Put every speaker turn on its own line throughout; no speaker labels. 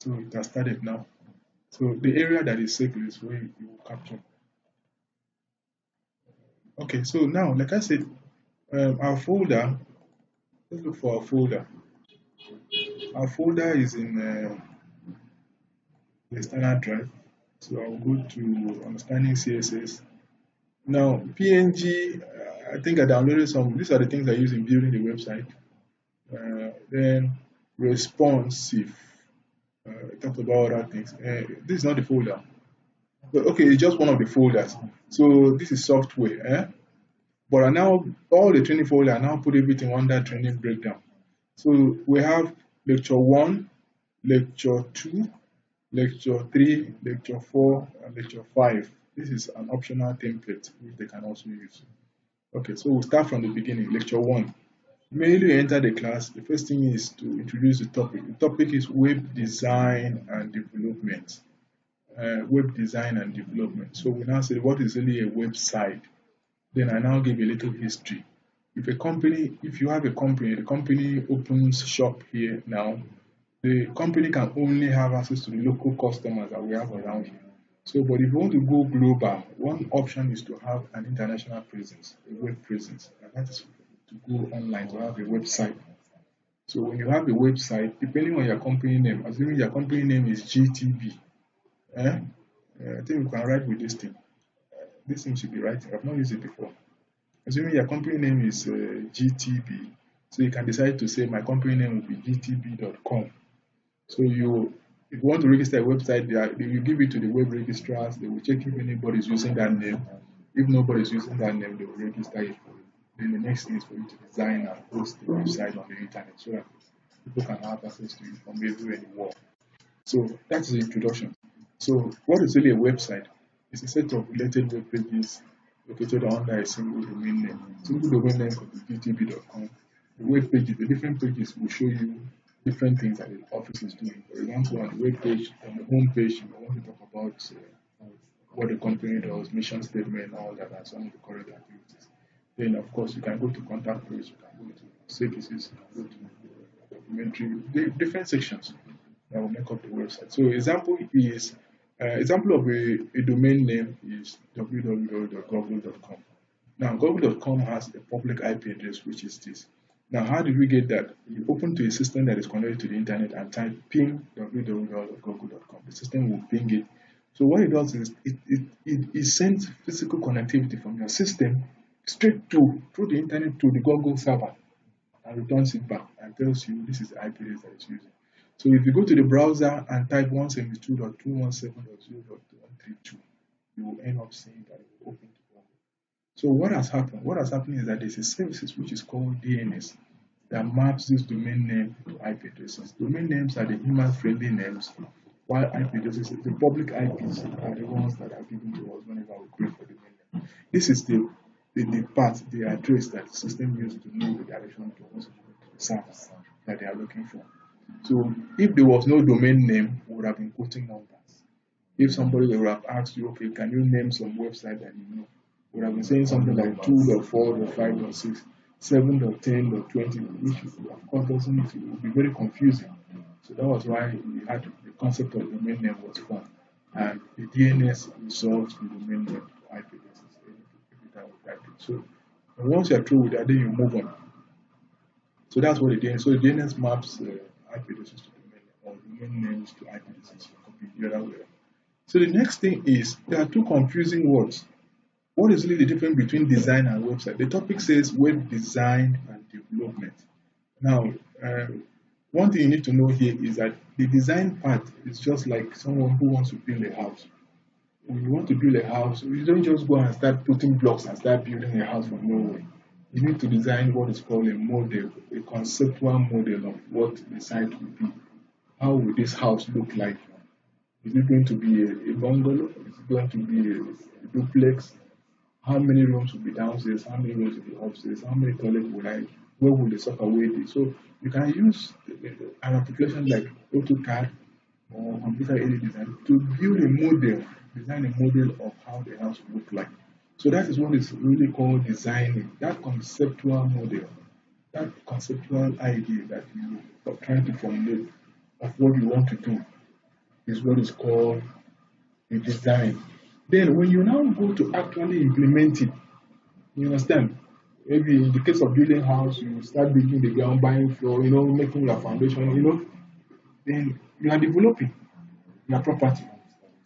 So it has started now. So the area that is sacred is where you will capture. Okay, so now, like I said, our folder, let's look for our folder. Our folder is in the external drive. So I'll go to understanding CSS. Now, PNG, I think I downloaded some. These are the things I use in building the website. Then responsive. I talked about other things. This is not the folder. But okay, it's just one of the folders. So this is software. But I now, all the training folder, I now put everything under training breakdown. So we have lecture 1, lecture 2, lecture 3, lecture 4, and lecture 5. This is an optional template which they can also use. Okay, so we'll start from the beginning. Lecture 1. Immediately you enter the class, the first thing is to introduce the topic. The topic is web design and development. Web design and development. So we now say what is really a website. Then I now give a little history. If you have a company, the company opens shop here now, the company can only have access to the local customers that we have around here. So, but if you want to go global, one option is to have an international presence, a web presence, and that is to go online to have a website. So when you have a website, depending on your company name, assuming your company name is GTB, I think you can write with this thing. This thing should be right. I've not used it before. Assuming your company name is GTB, so you can decide to say my company name will be gtb.com. So if you want to register a website, they will give it to the web registrars. They will check if anybody is using that name. If nobody is using that name, they will register it for you. Then the next thing is for you to design and post the website on the internet so that people can have access to it from everywhere in the world. So that's the introduction. So what is really a website? It's a set of related web pages located under a single domain name. Single domain name could be gtb.com. The web pages, the different pages will show you different things that the office is doing. For example, on the web page, on the home page, you want to talk about what the company does, mission statement, all that, and some of the current activities. Then, of course, you can go to contact page, you can go to services, you can go to documentary, different sections that will make up the website. So, example of a domain name is www.google.com. Now, google.com has a public IP address, which is this. Now, how did we get that? You open to a system that is connected to the internet and type ping www.google.com. The system will ping it. So what it does is it sends physical connectivity from your system straight through the internet to the Google server and returns it back and tells you this is the IP address that it's using. So if you go to the browser and type 172.217.0.132, you will end up seeing that it will open to Google. So what has happened? What has happened is that there's a services which is called DNS that maps this domain name to IP addresses. Domain names are the human-friendly names, while IP addresses, the public IPs, are the ones that are given to us whenever we create for domain name. This is the part, the address that the system uses to know the direction towards the server that they are looking for. So if there was no domain name, we would have been putting numbers. If somebody would have asked you, okay, can you name some website that you know? We would have been saying something like 2.4.5.6, 7.10.20, which of course doesn't it will be very confusing. So that was why we had the concept of domain name was formed. And the DNS resolves the domain name to IP addresses every time we type it. So once you're through with that, then you move on. So that's what the DNS. So the DNS maps IP addresses to domain name or domain names to IP addresses. The other way. So the next thing is there are two confusing words. What is really the difference between design and website? The topic says web design and development. Now, one thing you need to know here is that the design part is just like someone who wants to build a house. When you want to build a house, you don't just go and start putting blocks and start building a house from nowhere. You need to design what is called a model, a conceptual model of what the site will be. How will this house look like? Is it going to be a bungalow? Is it going to be a duplex? How many rooms will be downstairs? How many rooms will be upstairs? How many toilets will I? Where will the sockaway be? So you can use an application like AutoCAD or computer aided design to build a model, design a model of how the house will look like. So that is what is really called designing, that conceptual model, that conceptual idea that you are trying to formulate of what you want to do. is what is called a design. Then when you now go to actually implement it, you understand? Maybe in the case of building house, you start digging the ground, buying floor, making your foundation, then you are developing your property.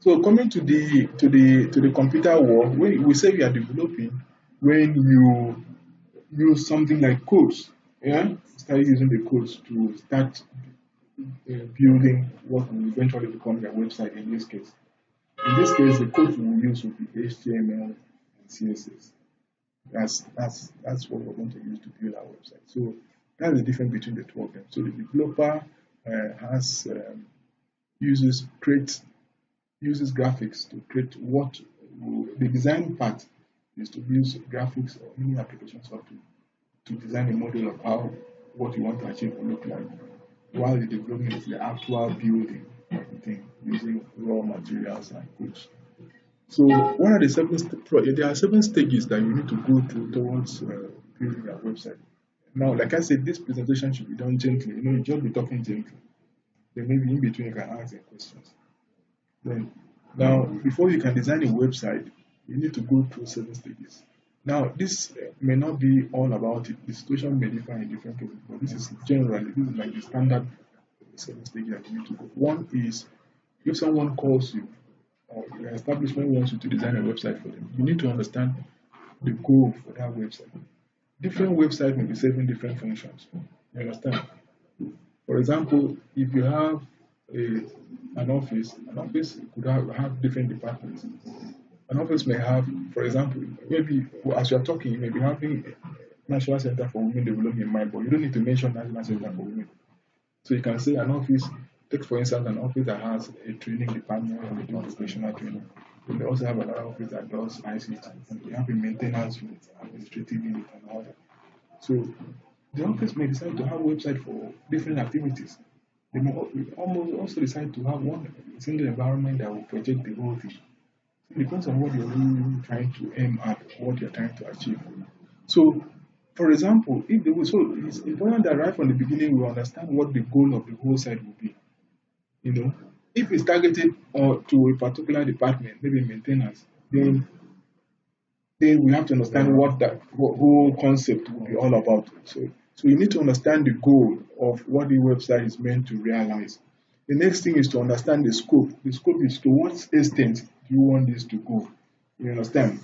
So coming to the computer world, when we say we are developing, when you use something like codes, yeah, start using the codes to start building what will eventually become your website in this case. In this case, the code we will use will be HTML and CSS. That's what we're going to use to build our website. So that's the difference between the two of them. So the developer has uses graphics to create the design part is to use graphics or any application software to design a model of how what you want to achieve will look like, while the development is the actual building of the thing using raw materials and codes. So what are there are 7 stages that you need to go through towards building your website. Now, like I said, this presentation should be done gently. You just be talking gently. Then maybe in between you can ask your questions. Then, now, before you can design a website, you need to go through 7 stages. Now, this may not be all about it. The situation may differ in different cases, but this is like the standard 7 stages that you need to go. One is if someone calls you or your establishment wants you to design a website for them, you need to understand the goal for that website. Different websites may be serving different functions. You understand? For example, if you have an office could have different departments. An office may have, for example, maybe as you are talking, you may be having a National Center for Women Development in mind, but you don't need to mention National Center for Women. So you can say an office, take for instance an office that has a training department and they do vocational training. They also have another office that does ICT, and they have a maintenance unit, administrative unit, and all that. So the office may decide to have a website for different activities. They may almost also decide to have one single environment that will project the whole thing. It depends on what you're really trying to aim at, what you're trying to achieve. So, for example, it's important that right from the beginning we understand what the goal of the whole site will be. If it's targeted to a particular department, maybe maintenance, then we have to understand what that whole concept will be all about. So you need to understand the goal of what the website is meant to realize. The next thing is to understand the scope. The scope is to what extent do you want this to go? You understand?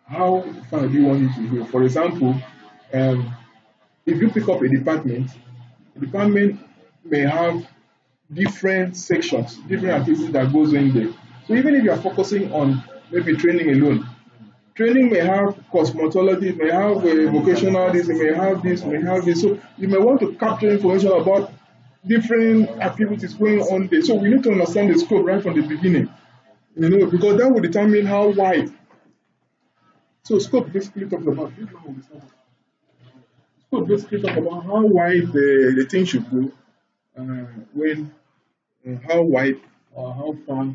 How far do you want it to go? For example, if you pick up a department, the department may have different sections, different activities that goes in there. So even if you are focusing on maybe training alone, training may have cosmetology, it may have vocational this, it may have this, may have this. So you may want to capture information about different activities going on there. So we need to understand the scope right from the beginning, because that will determine how wide. So scope basically talks about how wide the thing should go, how wide or how far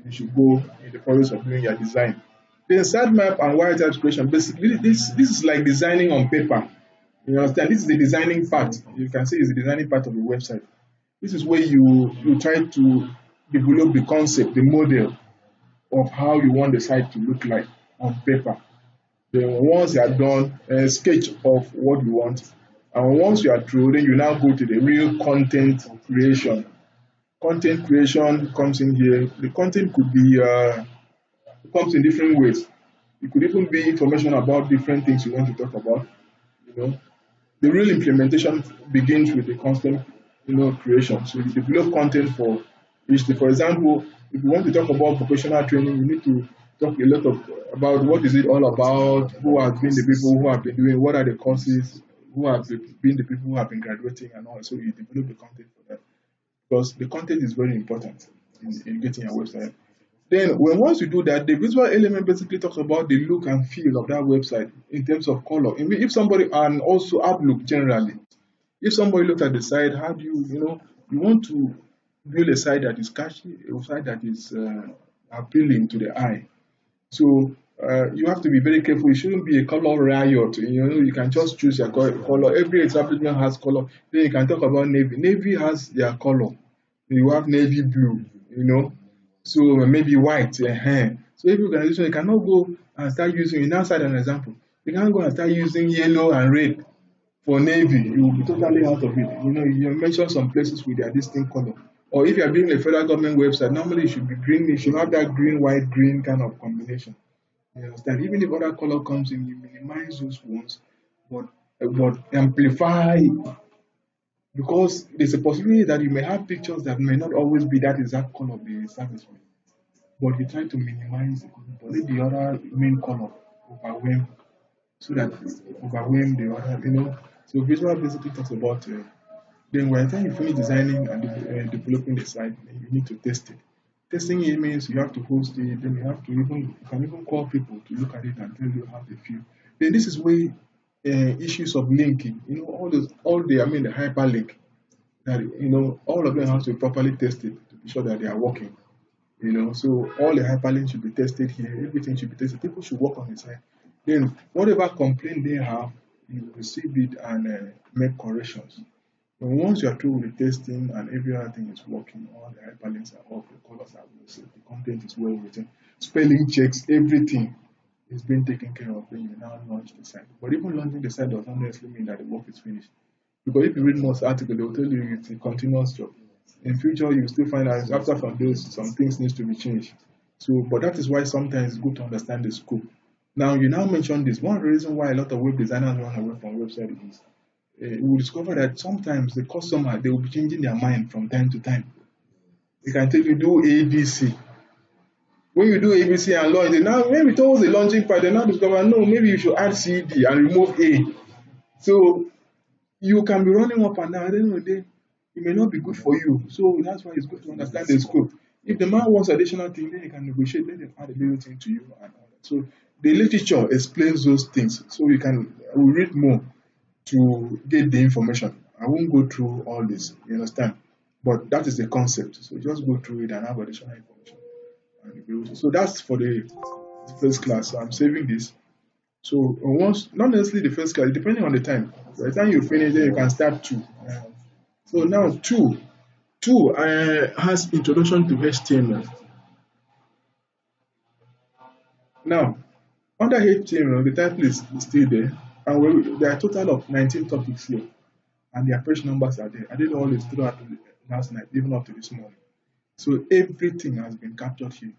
you should go in the process of doing your design. The sitemap and wiretap creation, basically this is like designing on paper. You understand? This is the designing part. You can say it's the designing part of the website. This is where you try to develop the concept, the model of how you want the site to look like on paper. Then once you are done, a sketch of what you want. And once you are through, then you now go to the real content creation. Content creation comes in here. The content comes in different ways. It could even be information about different things you want to talk about. The real implementation begins with the content, creation. So you develop content for each thing. For example, if you want to talk about vocational training, you need to talk a lot about what is it all about, who have been the people who have been doing, what are the courses, who have been the people who have been graduating and all. So you develop the content for that. Because the content is very important in getting your website. Then once you do that, the visual element basically talks about the look and feel of that website in terms of color. If somebody, and also outlook generally, if somebody looks at the site, how do you want to build a site that is catchy, a site that is appealing to the eye. So you have to be very careful. It shouldn't be a color riot. You can just choose your color. Every establishment has color. Then you can talk about navy. Navy has their color. You have navy blue. you know. So maybe white. So every organization you cannot go and start using. You now cite an example. You can't go and start using yellow and red for navy. You will be totally out of it. You know, you mentioned some places with their distinct color. Or if you are doing a federal government website, normally it should be green. You should have that green, white, green kind of combination. You understand? Even if other color comes in, you minimize those ones, but amplify it. Because there's a possibility that you may have pictures that may not always be that exact color of the service, but you try to minimize it. But let the other main color overwhelm so that overwhelm the other, you know. So visual basically talks about then by the time you finish designing and developing the site, then you need to test it. Testing it means you have to host it, then you can even call people to look at it and tell you how they feel. Then this is where issues of linking, you know, the hyperlink, that you know, all of them have to be properly tested to be sure that they are working. You know, so all the hyperlinks should be tested here, everything should be tested. People should work on the site. Then whatever complaint they have, you receive it and make corrections. But once you are through with the testing and every other thing is working, all the hyperlinks are off, the colors are well set, the content is well written, spelling checks, everything is being taken care of, then you now launch the site. But even launching the site does not necessarily mean that the work is finished. Because if you read most articles, they will tell you it's a continuous job. In future, you will still find out after from those, some things needs to be changed. So, but that is why sometimes it's good to understand the scope. Now, you now mentioned this. One reason why a lot of web designers run away from website is you will discover that sometimes the customer, they will be changing their mind from time to time. They can tell you do ABC. When you do ABC and launch, they now maybe towards the launching part, they now discover no, maybe you should add CD and remove A. So you can be running up and down. At the end of the day, it may not be good for you. So that's why it's good to understand the scope. If the man wants additional thing, then you can negotiate, let them add a little thing to you and all that. So the literature explains those things. So we can read more to get the information. I won't go through all this, you understand? But that is the concept. So just go through it and have additional information. So that's for the first class. So I'm saving this. So once, not necessarily the first class, depending on the time. By the time you finish, then you can start two. So now two has introduction to HTML. Now, under HTML, the title is still there, and there are a total of 19 topics here, and their page numbers are there. I did all this throughout last night, even up to this morning. So everything has been captured here.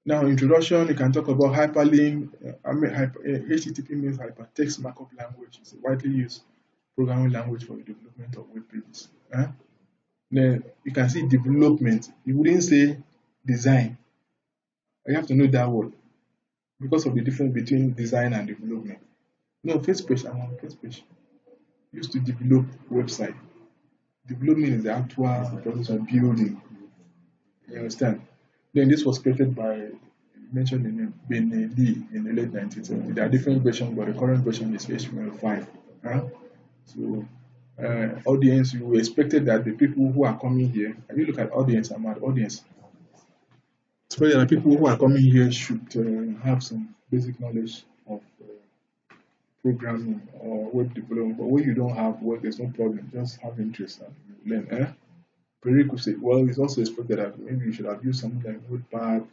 Now, introduction, you can talk about hyperlink. HTTP means hypertext markup language. It's a widely used programming language for the development of web pages. Then you can see development. You wouldn't say design. You have to know that word because of the difference between design and development. No, first page, I'm on first page. Used to develop website. Development is the actual process of building. You understand? Then this was created by, mentioned the name, Ben Lee in the late 1970s. There are different versions, but the current version is HTML5. So, audience, you expected that the people who are coming here, and you look at audience, I'm at audience. So the people who are coming here should have some basic knowledge of programming or web development. But when you don't have, well, there's no problem. Just have interest and learn. Prerequisite. Well, it's also expected that maybe you should have used something like Notepad,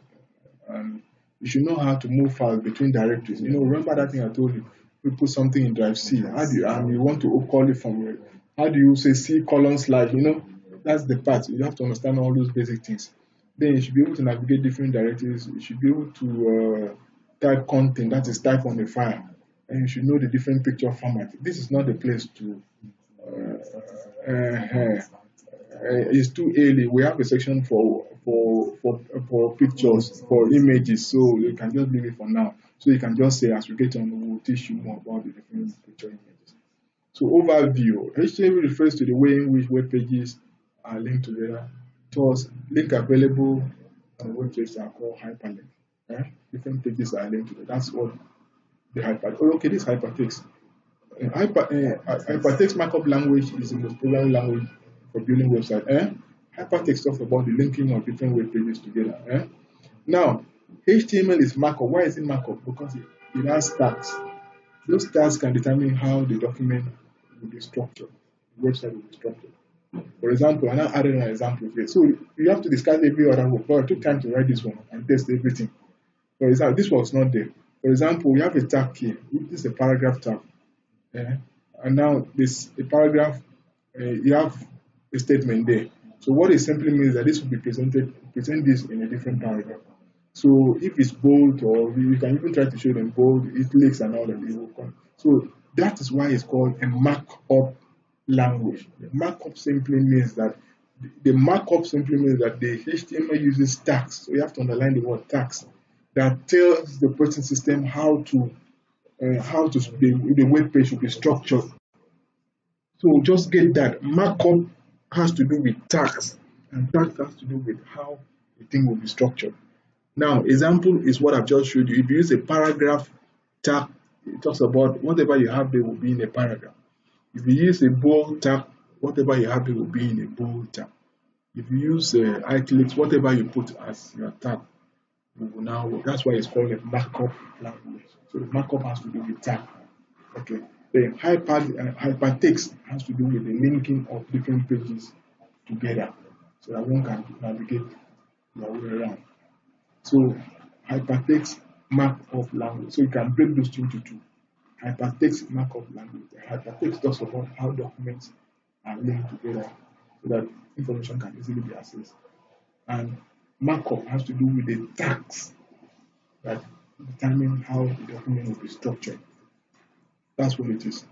and you should know how to move files between directories. You know, remember that thing I told you? We put something in drive C. How do you, and you want to call it from where? How do you say C://? You know, that's the part. You have to understand all those basic things. Then you should be able to navigate different directories. You should be able to type content, that is type on the file, and you should know the different picture format. This is not the place to. It's too early. We have a section for pictures, for images, so you can just leave it for now. So you can just say, as we get on, we'll teach you more about the different picture images. So overview. HTML refers to the way in which web pages are linked together. Thus, link available on web pages are called hyperlink. Different pages are linked together. That's what the hyperlink. Oh, okay, this hypertext. Hypertext markup language is the most programming language for building website. Hypertext talks about the linking of different web pages together. Now, HTML is markup. Why is it markup? Because it has tags. Those tags can determine how the document will be structured, the website will be structured. For example, I now added an example here. So you have to discard every other word. But I took time to write this one and test everything. For example, this was not there. For example, we have a tag here. This is a paragraph tag. eh, and now this a paragraph, you have a statement there. So what it simply means that this will be present this in a different paragraph. So if it's bold, or you can even try to show them bold, italics and all that, it will come. So that is why it's called a markup language. The markup simply means that the HTML uses tags. So you have to underline the word tags that tells the operating system how to the web page should be structured. So just get that. Markup has to do with tags, and tags has to do with how the thing will be structured. Now, example is what I've just showed you. If you use a paragraph tag, it talks about whatever you have there will be in a paragraph. If you use a bold tag, whatever you have there will be in a bold tag. If you use italics, whatever you put as your tag will now work. That's why it's called a markup language. So the markup has to do with tag. Okay. Then hypertext has to do with the linking of different pages together so that one can navigate their way around. So hypertext markup language. So you can break those two into two. Hypertext markup language. Hypertext talks about how documents are linked together so that information can easily be accessed. And markup has to do with the tags that determine how the document will be structured. That's what it is.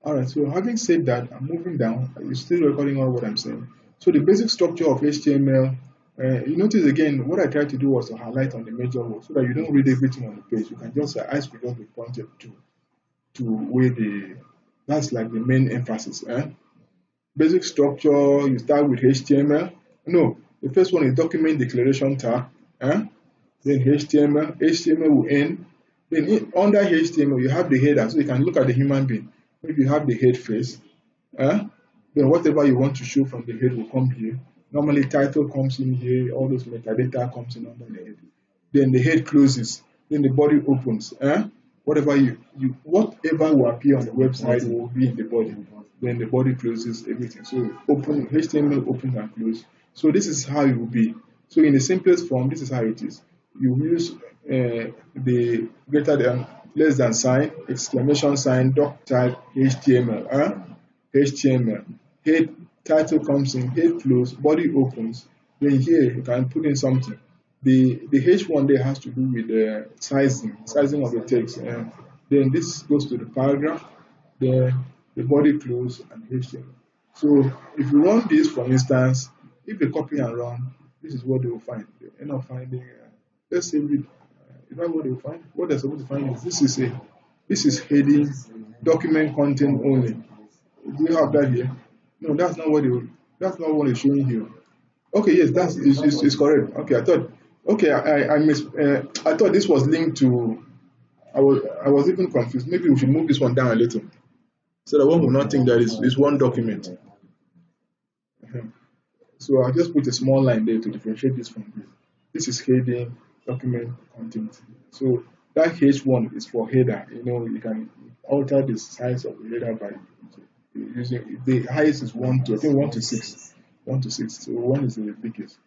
Alright, so having said that, I'm moving down. You're still recording all what I'm saying. So the basic structure of HTML, you notice again, what I tried to do was to highlight on the major words so that you don't read everything on the page. You can just, eyes could just be pointed to where that's like the main emphasis. Basic structure, you start with HTML. No, the first one is document declaration tag. Then HTML will end. Then under HTML, you have the header, so you can look at the human being. If you have the head face, then whatever you want to show from the head will come here. Normally, title comes in here, all those metadata comes in under the head. Then the head closes, then the body opens. Whatever will appear on the website will be in the body. Then the body closes everything. So open HTML opens and closes. So this is how it will be. So in the simplest form, this is how it is. You use the greater than, less than sign, exclamation sign, doc type, HTML. HTML. Head title comes in, head close, body opens. Then here you can put in something. The H1 there has to do with the sizing of the text. Then this goes to the paragraph, then the body close and HTML. So if you run this, for instance, if they copy and run, this is what they will find. They end up finding, let's say, if I what they will find, what they're supposed to find is this is heading, document content only. Do you have that here? No, that's not what it's showing here. Okay, yes, is correct. Okay, I thought this was linked to. I was even confused. Maybe we should move this one down a little, so that one will not think that it's one document. So I'll just put a small line there to differentiate this from this. This is heading, document content. So that H1 is for header. You can alter the size of the header by using the highest is 1 to 6. 1 to 6. So 1 is the biggest.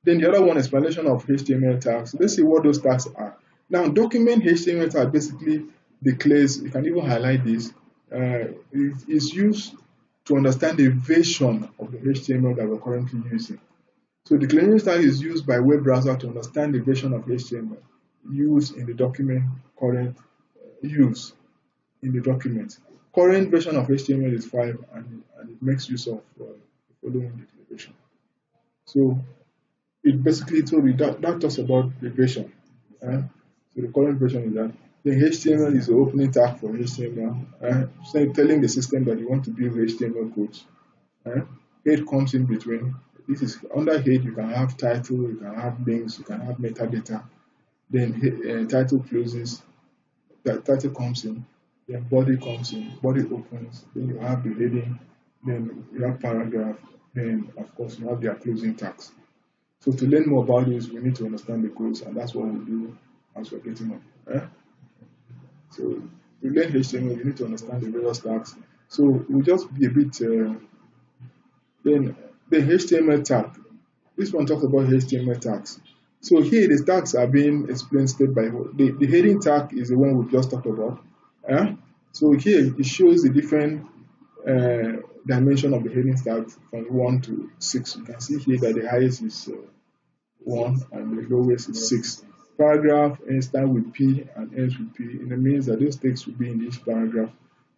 Then the other one, explanation of HTML tags. Let's see what those tags are. Now, document HTML tag basically declares, you can even highlight this, it is used to understand the version of the HTML that we're currently using. So the declaration tag is used by web browser to understand the version of HTML used in the document, current use in the document. Current version of HTML is 5, and it makes use of the following declaration. So it basically told me that talks about the version. So the current version is that. Then HTML is the opening tag for HTML, telling the system that you want to build HTML codes. Head comes in between. This is under head, you can have title, you can have links, you can have metadata. Then title closes, that title comes in, then body comes in, body opens, then you have the heading, then you have paragraph, then of course you have their closing tags. So to learn more about this, we need to understand the codes, and that's what we'll do as we're getting on. So to learn HTML, you need to understand the various tags. So we'll just be a bit Then the HTML tag. This one talks about HTML tags. So here the tags are being explained step by step. The heading tag is the one we just talked about. Uh, so here it shows the different dimension of the heading tag from 1 to 6. You can see here that the highest is 1 and the lowest is 6. Paragraph start with P and ends with P. It means that those text will be in each paragraph.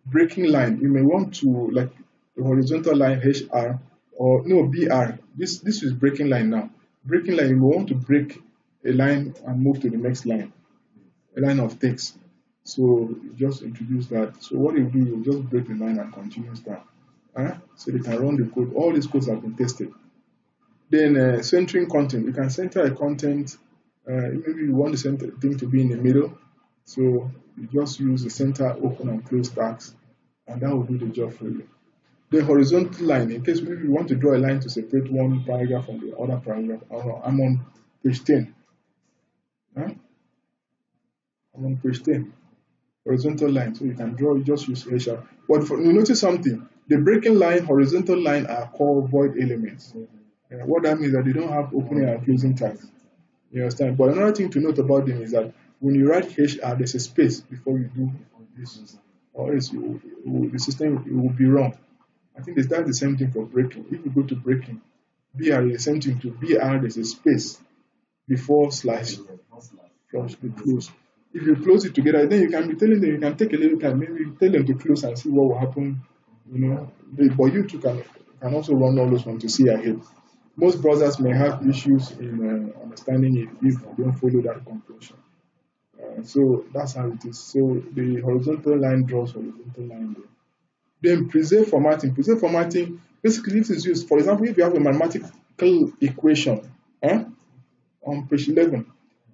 Breaking line, you may want to, like the horizontal line HR or no BR. This is breaking line now. Breaking line, you may want to break a line and move to the next line, a line of text. So you just introduce that. So what you do, you just break the line and continue start. So they can run the code. All these codes have been tested. Then centering content. You can center a content. Maybe you want the center thing to be in the middle. So you just use the center open and close tags, and that will do the job for you. The horizontal line, in case maybe you want to draw a line to separate one paragraph from the other paragraph. I'm on page 10. Huh? I'm on page 10. Horizontal line. So you can draw, you just use A sharp. But you notice something. The breaking line, horizontal line are called void elements. What that means is that they don't have opening and closing tags. You understand? But another thing to note about them is that when you write HR, there's a space before you do this, or else the system will be wrong. I think that's the same thing for breaking. If you go to breaking, BR is the same thing to BR, there's a space before slash the close. If you close it together, then you can be telling them, you can take a little time, maybe tell them to close and see what will happen, But you too can also run all those ones to see ahead. Most browsers may have issues in understanding it if you don't follow that conclusion. So that's how it is. So the horizontal line draws horizontal line there. Then preserve formatting. Preserve formatting, basically this is used, for example, if you have a mathematical equation on page 11,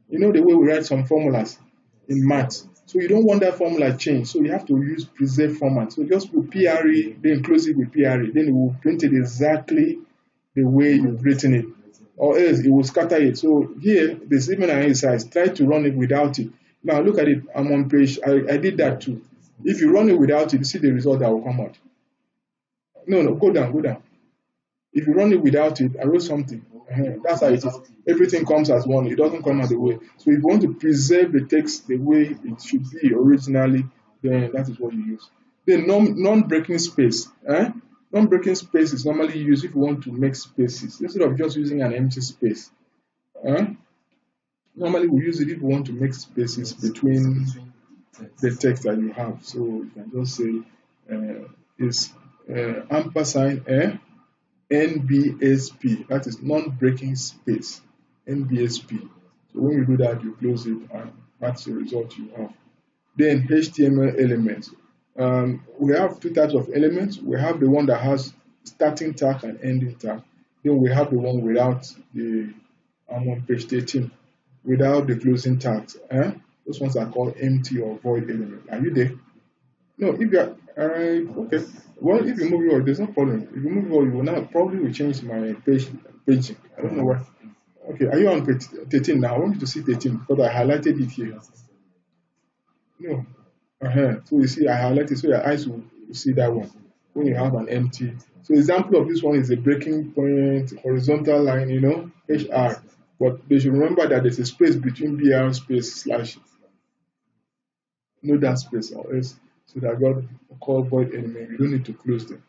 you know the way we write some formulas in math. So you don't want that formula changed. So you have to use preserve format. So just put PRE, then close it with PRE. Then it will print it exactly the way you've written it. Or else it will scatter it. So here, there's even an exercise. Try to run it without it. Now look at it. I'm on page. I did that too. If you run it without it, you see the result that will come out. No, go down, go down. If you run it without it, I wrote something. That's how it is. Everything comes as one. It doesn't come out the way. So if you want to preserve the text the way it should be originally, then that is what you use. Then non-breaking space. Non-breaking space is normally used if you want to make spaces instead of just using an empty space. Normally we use it if you want to make spaces between the text that you have. So you can just say is ampersand NBSP. That is non-breaking space. NBSP. So when you do that, you close it, and that's the result you have. Then HTML elements. We have two types of elements. We have the one that has starting tag and ending tag. Then we have the one without the, I'm on page 13, without the closing tags. Those ones are called empty or void element. Are you there? No, if you are, okay. Well, if you move your, there's no problem. If you move your, you will now probably will change my paging. I don't know why. Okay, are you on page 13 now? I want you to see 13 because I highlighted it here. No. So you see, I highlighted so your eyes will see that one when you have an empty. So example of this one is a breaking point, horizontal line, HR. But they should remember that there's a space between BR space slash, no that space or else. So that got called void element. You don't need to close them.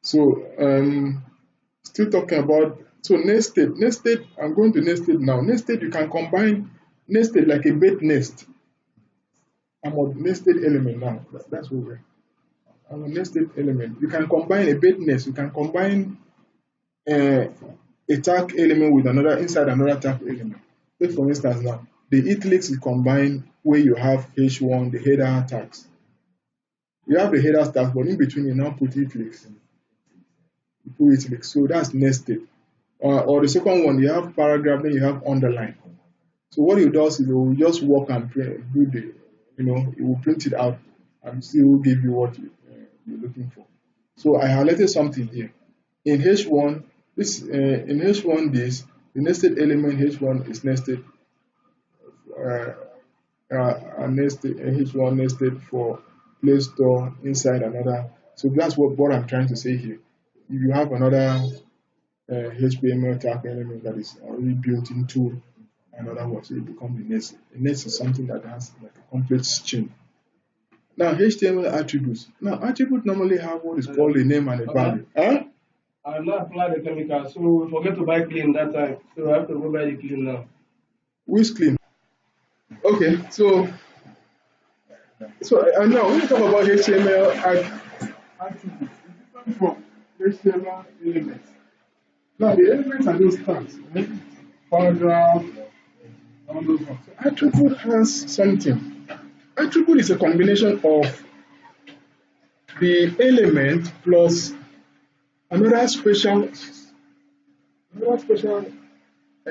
So still talking about nested. Nested, I'm going to nested now. Nested, you can combine nested like a bed nest. I'm a nested element now. That's what we're. I'm a nested element. You can combine a bed nest. You can combine a tag element with another inside another tag element. Take for instance now, the italics is combined where you have H1, the header tags. You have the header tags, but in between you now put italics. You put italics. So that's nested. Or the second one, you have paragraph, then you have underline. So what it does is it will just work and print, do the, it will print it out and still give you what you're looking for. So I highlighted something here. In H1, the nested element H1 is nested, nested H1 nested for Play Store inside another. So that's what I'm trying to say here. if you have another HTML tag element that is already built into another one, so it becomes the next. The next is something that has like a complete string. Now HTML attributes. Now attributes normally have what is called a name and a value. Huh?
I've not applied the chemical, so we forget to buy clean that time. So I have to go buy the clean now.
Which clean? Okay, so and now when you talk about HTML attributes, it's different from HTML elements. Now the elements are those tags, right? Paragraph, all those ones. So attribute has something. Attribute is a combination of the element plus another special, and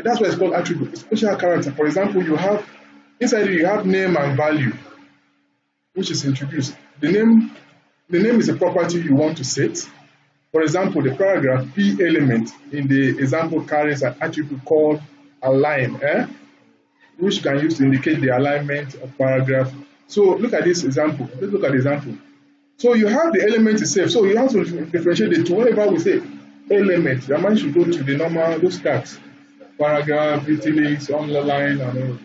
that's why it's called attribute, a special character. For example, you have inside you have name and value, which is introduced. The name is a property you want to set. For example, the paragraph P element in the example carries an attribute called align, which you can use to indicate the alignment of paragraph. So look at this example. Let's look at the example. So you have the element itself. So you have to differentiate the two. Whenever we say element, your mind should go to the normal, those tags. Paragraph, italics, underline, and all.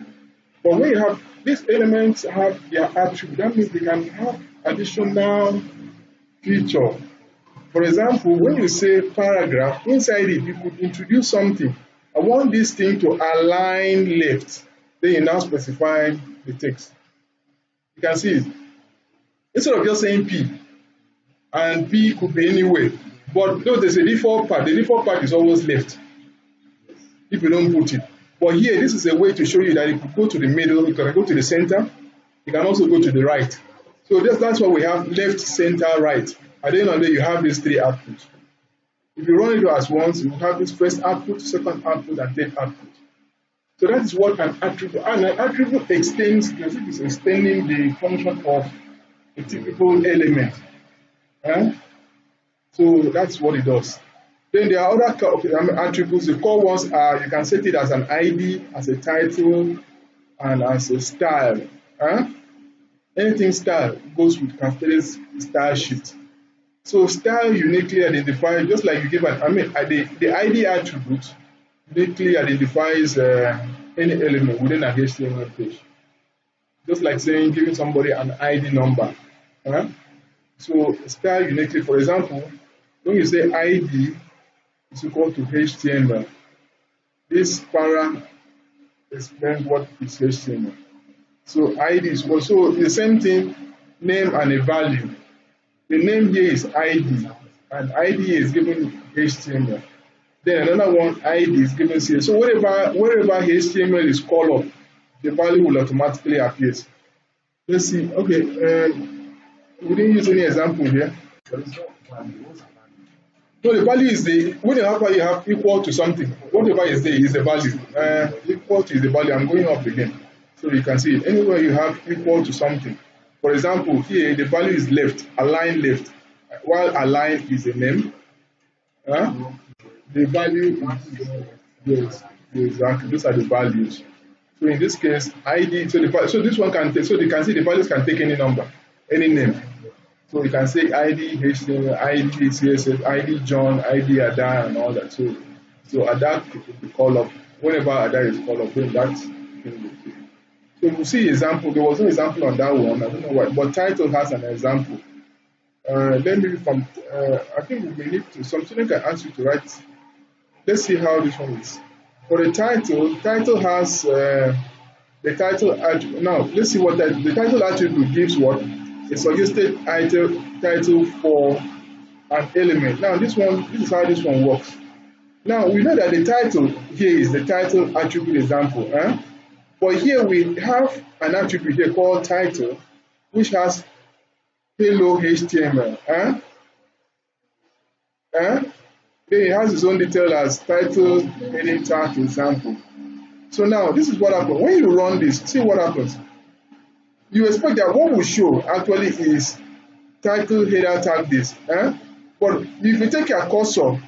But when you have these elements have their attribute, that means they can have additional feature. For example, when you say paragraph, inside it you could introduce something. I want this thing to align left. Then you now specify the text. You can see it. Instead of just saying P, and P could be anywhere. But no, there's a default part. The default part is always left if you don't put it. But here, this is a way to show you that it could go to the middle, it can go to the center, it can also go to the right. So that's why we have left, center, right. At the end of the day, you have these three outputs. If you run it as once, you have this first output, second output, and third output. So that is what an attribute, and an attribute extends, because it is extending the function of a typical element. So that's what it does. Then there are other attributes. The core ones are, you can set it as an ID, as a title, and as a style. Anything style goes with Castell's style sheet. So style uniquely identifies, just like you give the ID attribute uniquely identifies any element within an HTML page. Just like saying, giving somebody an ID number. So style uniquely, for example, when you say ID is equal to HTML, this para explains what is HTML. So ID is also the same thing, name and a value. The name here is ID, and ID is given HTML. Then another one, ID is given CS. So wherever HTML is called up, the value will automatically appear. Let's see. Okay, we didn't use any example here. No, the value is whenever you have equal to something, whatever is there is the value. Equal to is the value. I'm going up again, so you can see it. Anywhere you have equal to something. For example, here the value is left, align left, while align is a name. The value is exactly, those are the values. So in this case, ID. So this one can take. So they can see the values can take any number, any name. So you can say ID HTML, ID CSS, ID John, ID Ada, and all that. So Ada could be called up. Whenever Ada is called up, then that's. So you see example. There was no example on that one. I don't know why, but title has an example. Let me I think we need to. Some student can ask you to write. Let's see how this one is. For the title has the title attribute. Now let's see what the title attribute gives. What a suggested title for an element. Now this is how this one works. Now we know that the title here is the title attribute example. But here we have an attribute here called title, which has hello HTML. Then it has its own detail as title, heading tag, example. So now this is what happens. When you run this, see what happens. You expect that what will show actually is title, header, tag this. But if you take your cursor,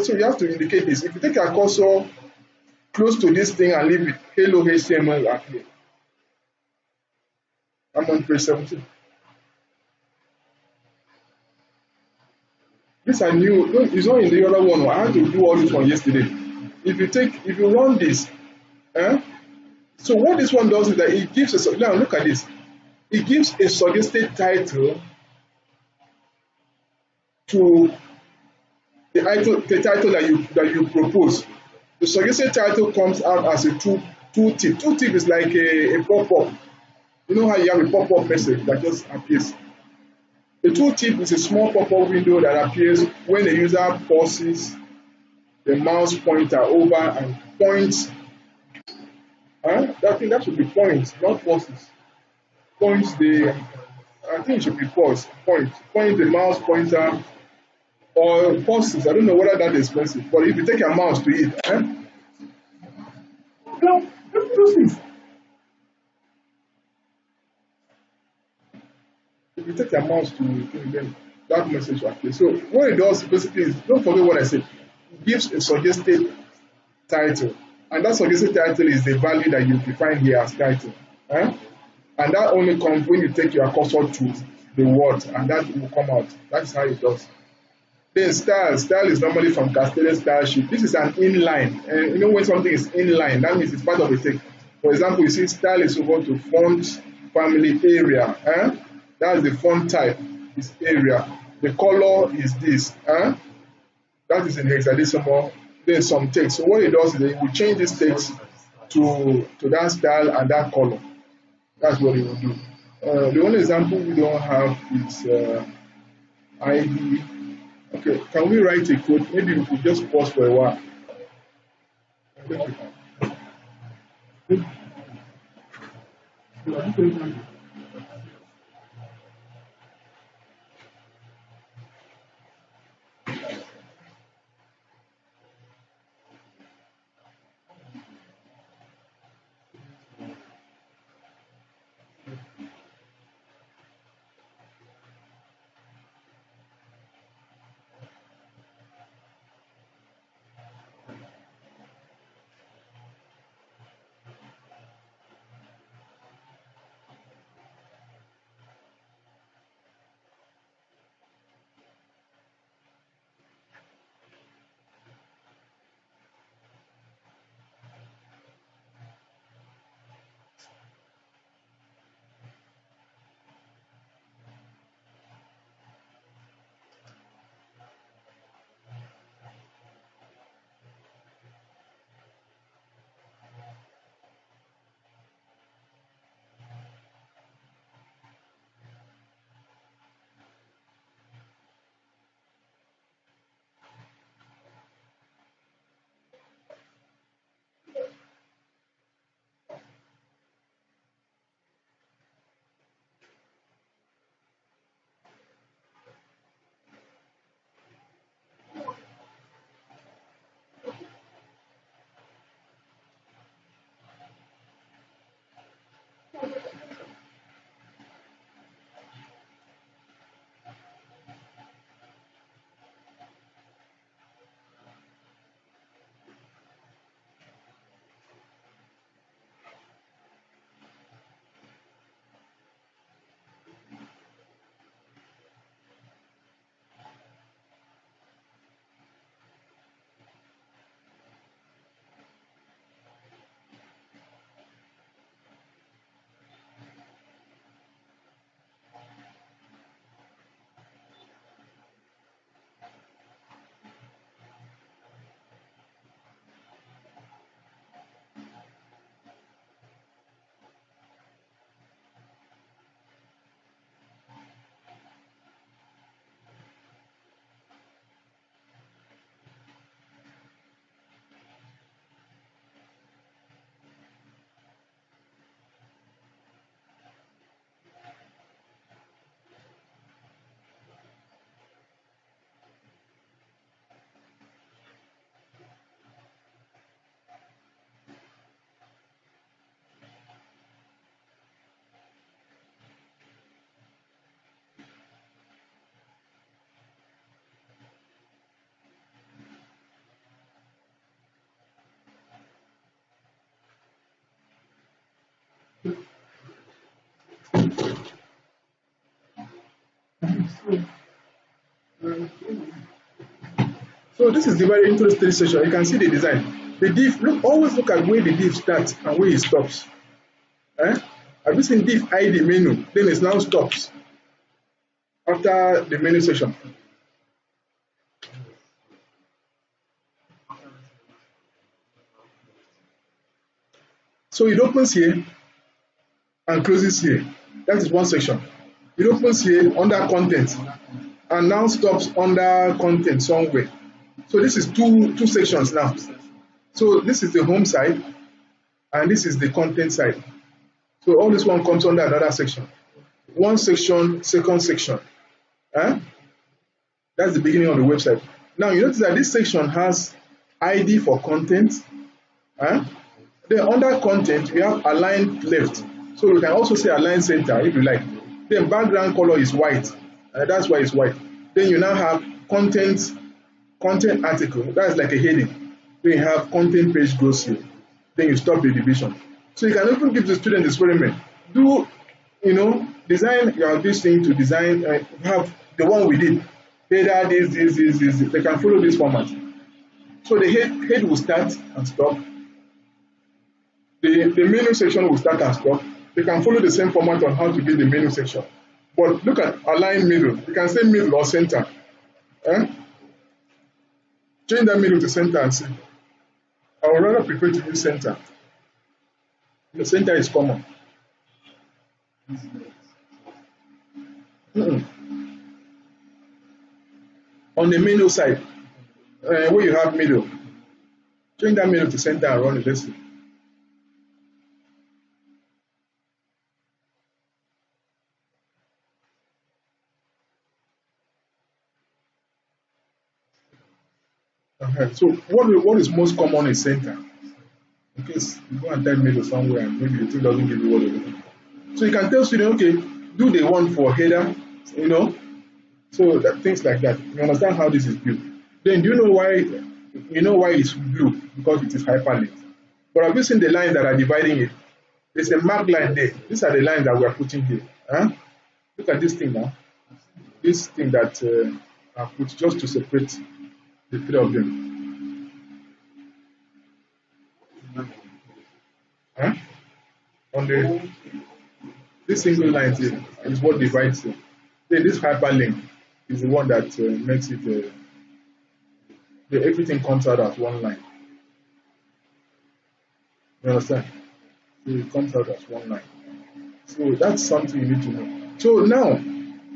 so you have to indicate this. If you take your cursor close to this thing and leave it, hello HTML appear. I'm on page 17. These are new. No, it's not in the other one. I had to do all this one yesterday. If you run this, eh? So what this one does is that it gives a now look at this. It gives a suggested title to the title that you propose. The suggested title comes out as a tooltip. Tooltip is like a pop-up. You know how you have a pop-up message that just appears. The tooltip is a small pop-up window that appears when the user pauses the mouse pointer over and points. That should be points, not pauses. Points the I think it should be pause. Point the mouse pointer or pauses. I don't know whether that is expensive, but if you take your mouse to it, no, this. If you take your mouse to it, then that message will appear. So what it does basically is don't forget what I said. It gives a suggested title, and that suggested title is the value that you define here as title. And that only comes when you take your cursor to the word, and that will come out. That's how it does. Then style is normally from cascaded style sheet. This is an inline, and you know when something is inline, that means it's part of a text. For example, you see style is equal to font family area. That's the font type, is area. The color is this. That is in hexadecimal. Then some text. So what it does is that it will change this text to that style and that color. That's what it will do. The only example we don't have is ID. Okay, can we write a code? Maybe we could just pause for a while. So this is divided into three sections. You can see the design. The div, look, always look at where the div starts and where it stops. Eh? Have you seen div ID menu? Then it now stops after the menu section. So it opens here and closes here. That is one section. It opens here under content and now stops under content somewhere. So this is two sections now. So this is the home side and this is the content side. So all this one comes under another section. One section, second section. Eh? That's the beginning of the website. Now you notice that this section has ID for content. Eh? Then under content, we have align left. So you can also say align center if you like. Then background color is white. That's why it's white. Then you now have content article. That's like a heading. Then you have content page goes here. Then you stop the division. So you can even give the student the experiment. Do, design this thing to design, have the one we did. Header, this. They can follow this format. So the head will start and stop. The menu section will start and stop. They can follow the same format on how to build the menu section. But look at align middle. You can say middle or center. Eh? Change that middle to center and see. I would rather prefer to use center. The center is common. On the menu side, where you have middle, change that middle to center and run it. Let's see. So what is most common is center. In case you go and type middle somewhere and maybe the thing doesn't give you what you're looking for. So you can tell students, okay, do the one for header, so that things like that. You understand how this is built. Then do you know why? You know why it's blue? Because it is hyperlinked. But have you seen the lines that are dividing it? There's a marked line there. These are the lines that we are putting here. Huh? Look at this thing now. This thing that I put just to separate the three of them. Huh? On this single line here is what divides it. Then this hyperlink is the one that makes it everything comes out as one line. You understand? So it comes out as one line. So that's something you need to know. So now,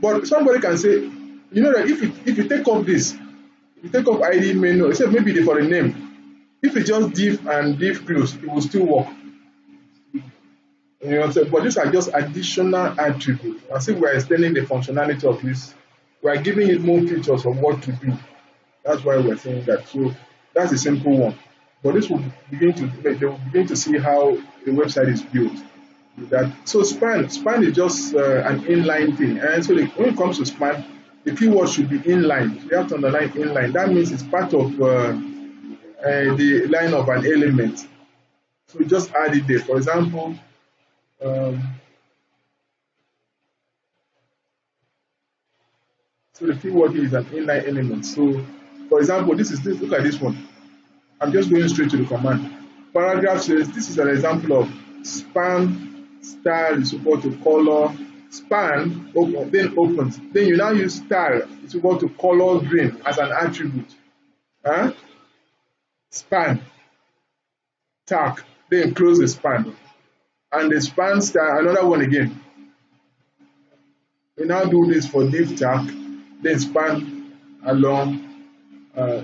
but somebody can say, you know that if you take off this, if you take off ID menu, except maybe for a name, if you just div and div close, it will still work. You know, but these are just additional attributes. As if we are extending the functionality of this, we are giving it more features of what to do. That's why we're saying that. So that's a simple one. But this will they will begin to see how the website is built. So span is just an inline thing. And so when it comes to span, the keyword should be inline. You have to underline inline. That means it's part of the line of an element. So we just add it there. For example, so the keyword is an inline element. So, for example, look at this one. I'm just going straight to the command. Paragraph says this is an example of span style is equal to color. Span then opens. Then you now use style is equal to color green as an attribute. Huh? Span tag then close the span. And the span style, another one again. We now do this for div tag, then span along.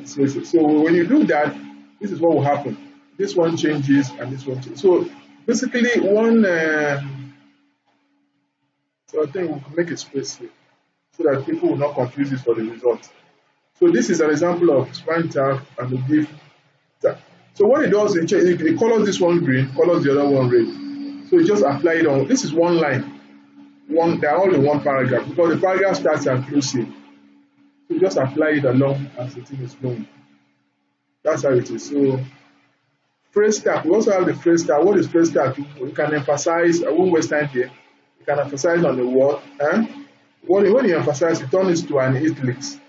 So when you do that, this is what will happen. This one changes and this one changes. So basically, so I think we can make a space here so that people will not confuse this for the result. So this is an example of span tag and the div tag. So what it does, it colors this one green, colors the other one red. So you just apply it on. This is one line. They are all in one paragraph because the paragraph starts and closes. So you just apply it along as the thing is going. That's how it is. So phrase tag. We also have the phrase tag. What is phrase tag? You can emphasize. I won't waste time here. You can emphasize on the word. When you emphasize, you turn it to an italics.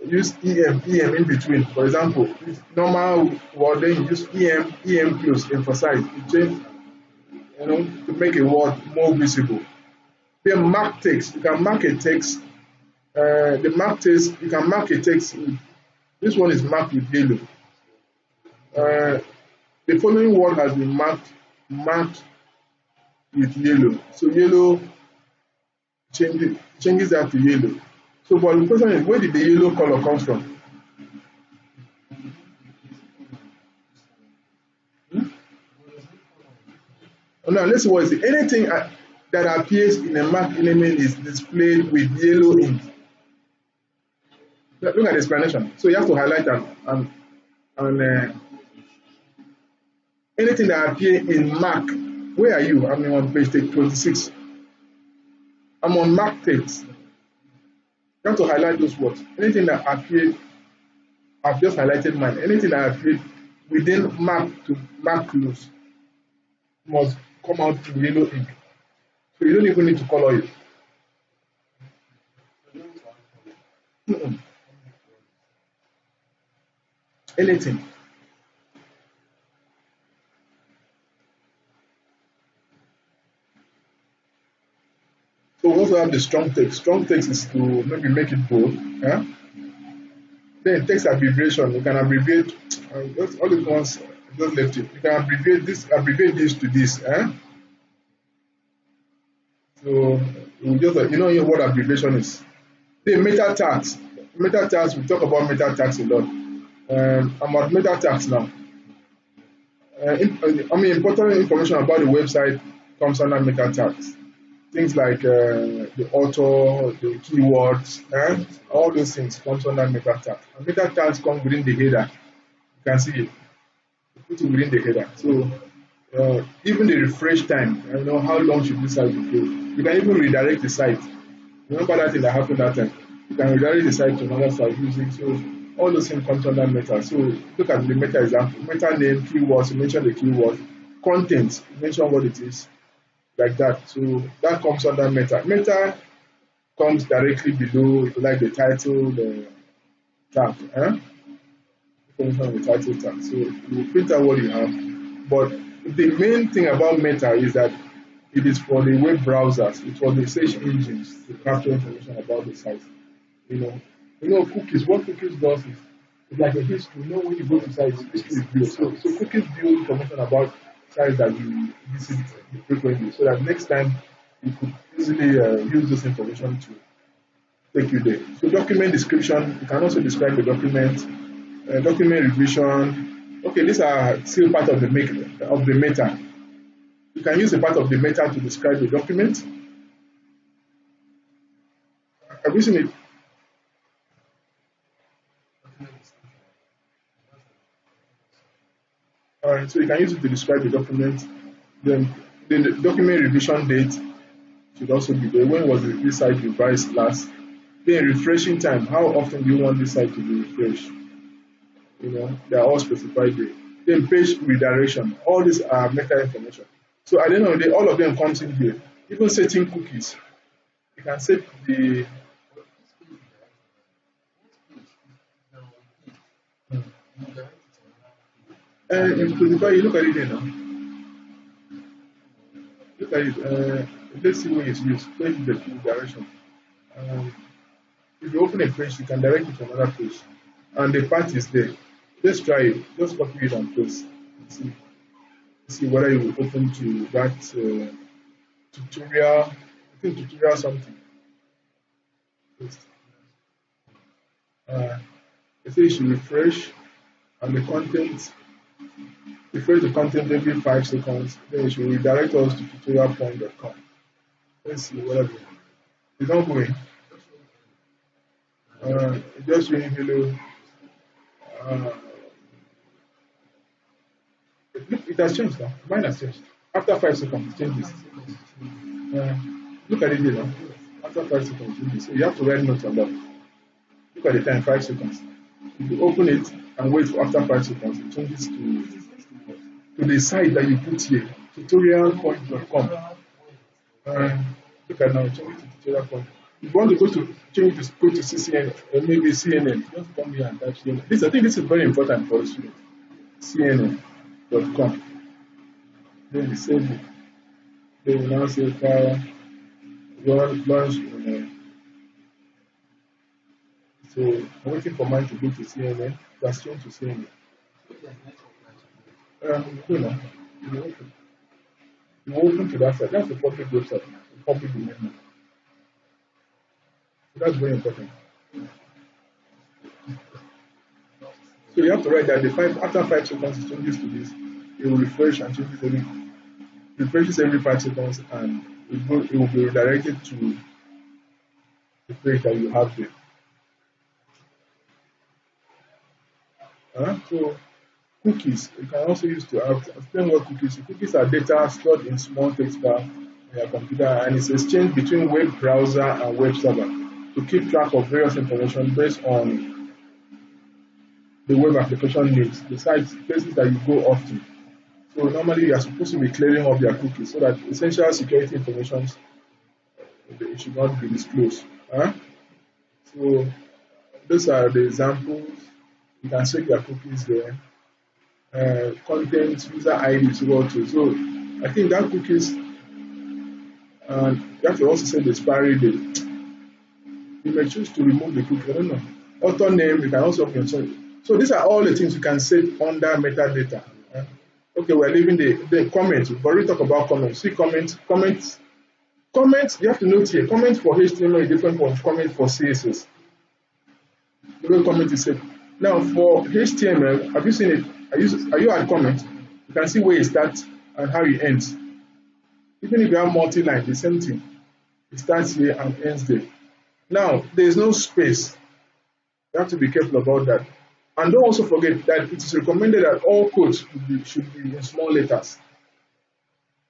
use em in between. For example, if normal word, then you use em close, emphasize, to change, to make a word more visible. Then mark text. You can mark a text. The mark text, you can mark a text. This one is marked with yellow. Uh, the following word has been marked with yellow. So yellow changes that to yellow. So, but the question is, where did the yellow color come from? Oh, now let's see what is it. Anything that appears in a marked element is displayed with yellow ink. Look at the explanation. So you have to highlight and anything that appears in mark. Where are you? I'm on page 26. I'm on mark text. You have to highlight those words. Anything that appears, I've just highlighted mine. Anything that appears within mark to mark close must come out in yellow ink. So you don't even need to color it. Anything. So we also have the strong text. Strong text is to maybe make it bold. Huh? Then text abbreviation. You can abbreviate all the ones just left it. You can abbreviate this to this. Huh? So we just what abbreviation is. The meta tags. Meta tags, we talk about meta tags a lot. I'm at meta tags now. Important information about the website comes under meta tags. Things like the author, the keywords, all those things comes under meta tags. And meta tags come within the header. You can see it. You put it within the header. So even the refresh time, how long should this site be built? You can even redirect the site. Remember that thing that happened that time? You can redirect the site to another site using, so all those things come under meta. So look at the meta example. Meta name, keywords, you mention the keyword. Content, you mention what it is. Like that. So that comes under meta. Meta comes directly below, if you like, the title, the tag. Information on the title tag. So you print out what you have. But the main thing about meta is that it is for the web browsers, it's for the search engines to capture information about the site. Cookies. What cookies does is it's like a history. When you go to sites, history is built. So cookies build information about sites that you visit frequently, so that next time you could easily use this information to take you there. So document description, you can also describe the document. Document revision. Okay, these are still part of the meta. You can use a part of the meta to describe the document. Have you seen it? Alright, so you can use it to describe the document. Then the document revision date should also be there. When was this site revised last? Then refreshing time. How often do you want this site to be refreshed? They are all specified there. Then page redirection. All these are meta information. So at the end of the day, all of them comes in here. Even setting cookies. You can set the in Preparatory, you look at it there now. Look at it. Let's see where it's used. Where is the direction? If you open a page, you can direct it to another page. And the path is there. Just try it. Just copy it and paste. See whether you will open to that tutorial. I think tutorial something. It says you should refresh and the content. Refresh the content every 5 seconds. Then you should redirect us to tutorialpoint.com. Let's see whatever. It's not going. Just showing hello. Look, it has changed now. Mine has changed. After 5 seconds, it changes. Look at it here now. After 5 seconds, it changes. So you have to write notes on that. Look at the time, 5 seconds. If you open it and wait for after 5 seconds, it changes to the site that you put here, tutorialpoint.com. Look at now, it changes to tutorialpoint. If you want to go to change to go to CCN or maybe CNN, just come here and type CNN. This I think this is very important for the student. CNN.com. Then you save it. Then you now say file launch. So I'm waiting for mine to go to CNN. That's change to CNN. You know, you open. You open to that site. That's the public website. The public domain. So that's very important. So you have to write that after 5 seconds it changes to this. It will refresh and refreshes every 5 seconds and it will be redirected to the page that you have there. So cookies, you can also use to explain what cookies. Cookies are data stored in small text file on your computer and it's exchanged between web browser and web server to keep track of various information based on the web application needs, the sites, places that you go often. So normally you are supposed to be clearing up your cookies so that essential security information should not be disclosed. So those are the examples. You can check your cookies there. Content, user ID is what to. So I think that cookies, you have to also set the expiry date. You may choose to remove the cookie. I don't know. Author name, you can also mention. So these are all the things you can set under metadata. Okay, we're leaving the comments. We've already talked about comments. See comments. You have to note here. Comments for HTML is different from comments for CSS. The way comment is set. Now for HTML, have you seen it? Are you at comment? You can see where it starts and how it ends. Even if you have multi-line, the same thing. It starts here and ends there. Now, there is no space. You have to be careful about that. And don't also forget that it is recommended that all codes should be in small letters.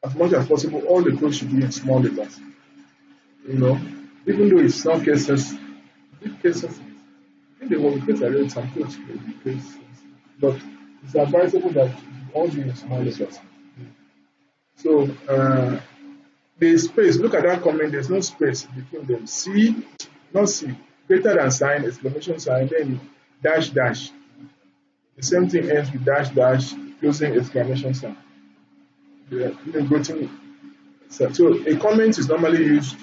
As much as possible, all the codes should be in small letters. Even though it's not cases, big cases, I think the case I read some codes may be cases, but it's advisable that all be in small letters. So the space, look at that comment, there's no space between them. C, not C, greater than sign, exclamation sign, then dash dash. The same thing ends with dash dash, closing exclamation sign. So a comment is normally used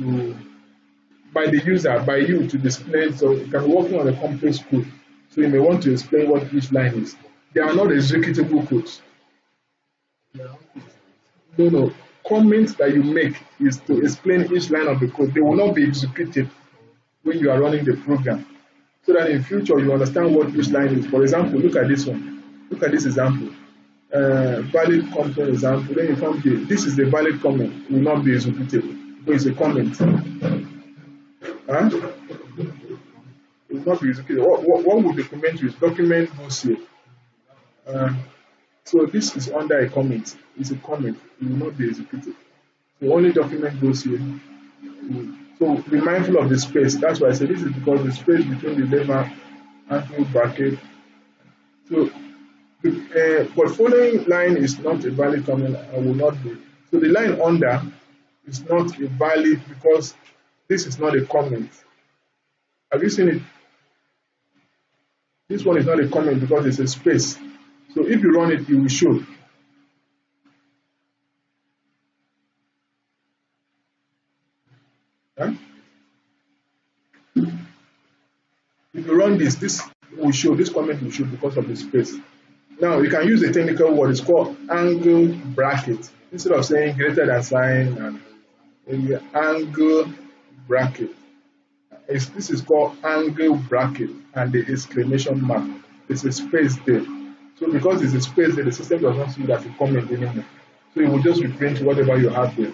by the user, by you to display. So you can be working on a complex code. So you may want to explain what each line is. They are not executable codes. No. Comments that you make is to explain each line of the code. They will not be executed when you are running the program. So that in future you understand what each line is. For example, look at this one. Look at this example. Valid comment example. Then you come here. This is the valid comment. It will not be executable. So it's a comment. It will not be executed. What would the comment use? Document goes here. So this is under a comment. It's a comment. It will not be executed. So only document goes here. So be mindful of the space. That's why I say this is because the space between the lever and bracket. So but following line is not a valid comment. I will not be. So the line under is not a valid because this is not a comment. Have you seen it? This one is not a comment because it's a space. So if you run it, it will show. If you run this will show, this comment will show because of the space. Now you can use a technical word, it's called angle bracket. Instead of saying greater than sign and angle bracket. This is called angle bracket and the exclamation mark. It's a space there. So because it's a space there, the system does not see it as a comment anymore. So it will just reprint whatever you have there.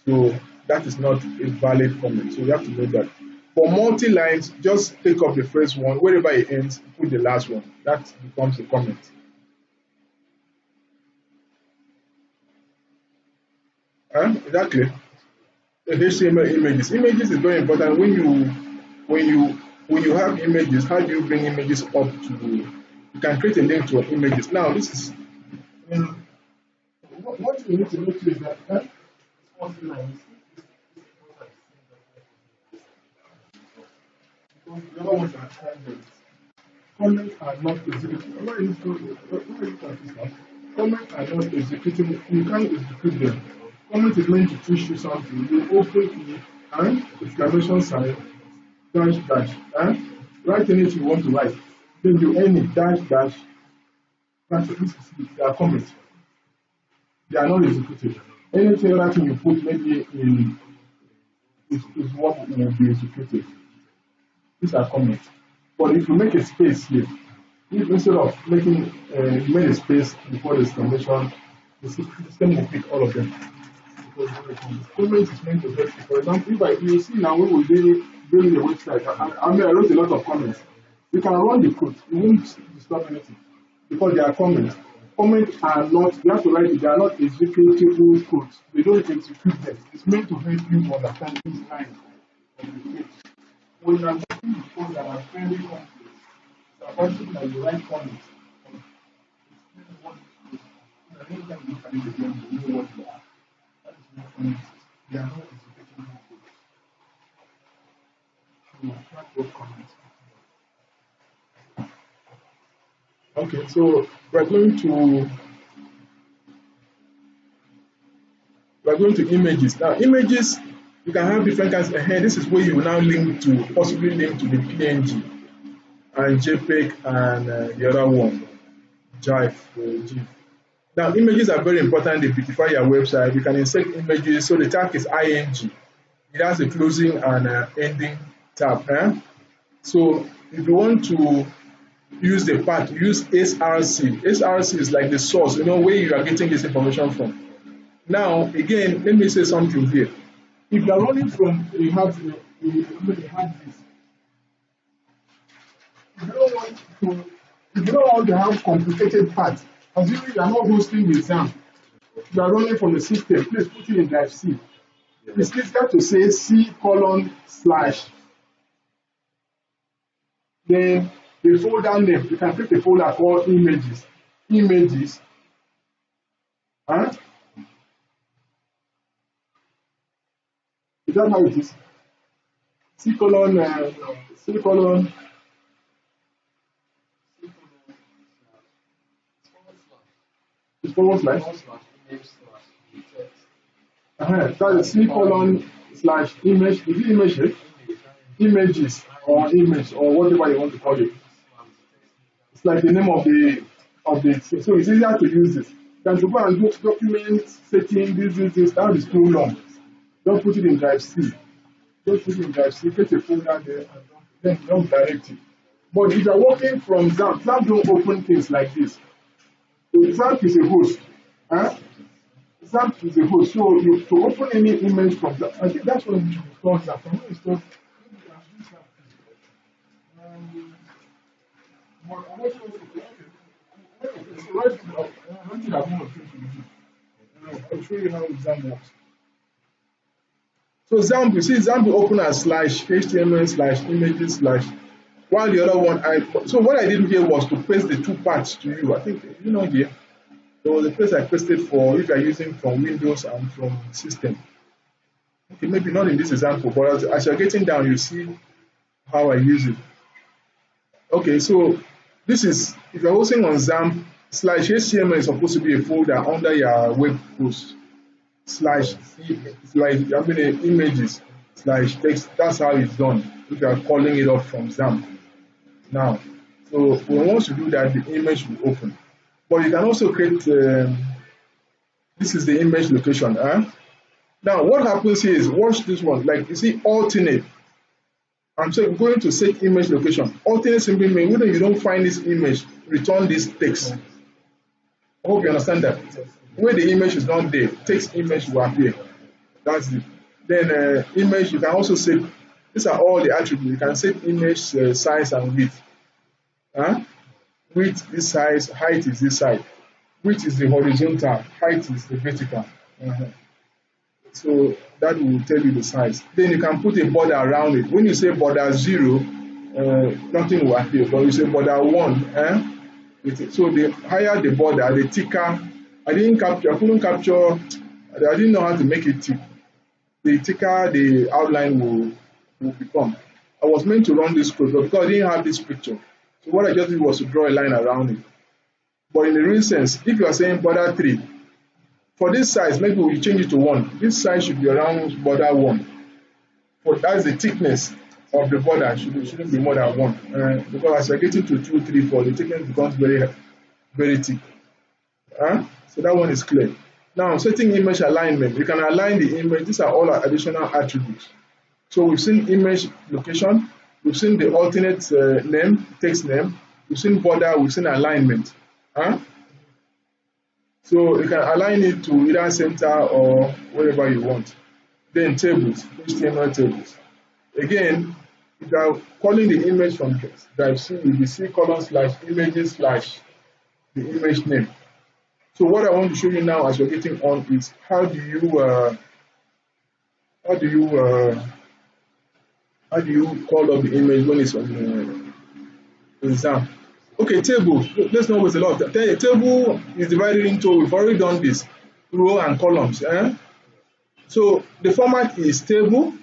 So that is not a valid comment. So you have to know that. For multi-lines, just take up the first one. Wherever it ends, put the last one. That becomes a comment. Is that clear? The HTML images. Images is very important. When you have images, how do you bring images up to? You can create a link to images. Now this is what you need to notice is that multi-lines. The other ones are comments. Comments are not executing. Why is this now? Comments are not executing. You can't execute them. Comment is meant to teach you something. You open it and exclamation sign dash dash and write anything you want to write. Then you end it dash dash. That's this is they are comments. They are not executed. Anything other thing you put maybe in is what will be executed. These are comments. But if you make a space here, if instead of making you made a space before the exclamation, the system will pick all of them. Because comment is meant to help you. For example, if you see now when we building a website, I mean I wrote a lot of comments. You can run the code, it won't disturb anything. Because they are comments. Comments are not, you have to write it, they are not executable codes. They don't execute them. It's meant to help you understand this line of the page. When you are making the codes that are very complex, it's about something that you write comments. Anytime you look at it again, you know what they are. That is not comments. They are not executable codes. So that's what comments are. Okay, so we're going to images. Now, images you can have different kinds. This is where you will now link to, possibly link to the PNG and JPEG and the other one, GIF. Now, images are very important. They beautify your website. You can insert images. So the tag is ing. It has a closing and ending tab. So if you want to use the path, use SRC. SRC is like the source, where you are getting this information from. Now, again, let me say something here. If you are running from, you have this. If you don't want to have complicated paths, assuming you are not hosting the exam, you are running from the system, please put it in drive C. It's easier to say C:/. Then the folder name, you can create a folder called images. Images. Is that how it is? C:/. It's forward slash. That is C:/image. Is it images? Images or image or whatever you want to call it. It's like the name of the so it's easier to use this than to go and do document setting this. That is too long. Don't put it in drive C. Just put it in drive C, get a folder there and then don't direct it. But if you're working from XAMPP, XAMPP don't open things like this. So XAMPP is a host. XAMPP is a host. So to open any image from that, I think that's what we should install XAMPP. I'm going to install I'll show you how XAMPP works. So XAMPP, you see XAMPP open as /HTML/images/ while the other one so what I did here was to paste the two parts to you. I think here there was a place I pasted for if you are using from Windows and from system. Okay, maybe not in this example, but as you're getting down, you see how I use it. Okay, so this is if you're hosting on XAMPP, /HTML is supposed to be a folder under your web host. Images /text. That's how it's done. If you are calling it up from XAMPP. Now, so once you do that, the image will open. But you can also create. This is the image location. Now, what happens here is watch this one. Like you see, alternate. I'm going to set image location. Alternate simply means when you don't find this image, return this text. I hope you understand that. When the image is not there, text image will appear. That's it. Then image, you can also set, these are all the attributes. You can set image size and width. Width this size, height is this size. Width is the horizontal, height is the vertical. So that will tell you the size. Then you can put a border around it. When you say border 0, nothing will appear. But you say border 1, so the higher the border, the thicker. I couldn't capture, I didn't know how to make it thick. The thicker the outline will become. I was meant to run this code, but because I didn't have this picture, so what I just did was to draw a line around it. But in the real sense, if you are saying border 3, for this size, maybe we change it to 1. This size should be around border 1. But that's the thickness of the border. It shouldn't be more than 1. Because as you're getting to 2, 3, 4, the thickness becomes very thick. So that one is clear. Now, setting image alignment. You can align the image. These are all additional attributes. So we've seen image location. We've seen the alternate name, text name. We've seen border. We've seen alignment. So you can align it to either center or wherever you want. Then tables, HTML tables. Again, if you are calling the image from drive C, you'll be C:/images/ the image name. So what I want to show you now as we're getting on is how do you call up the image when it's on the exam. Okay, table. Let's not waste a lot of time. The table is divided into, we've already done this, row and columns. So the format is table.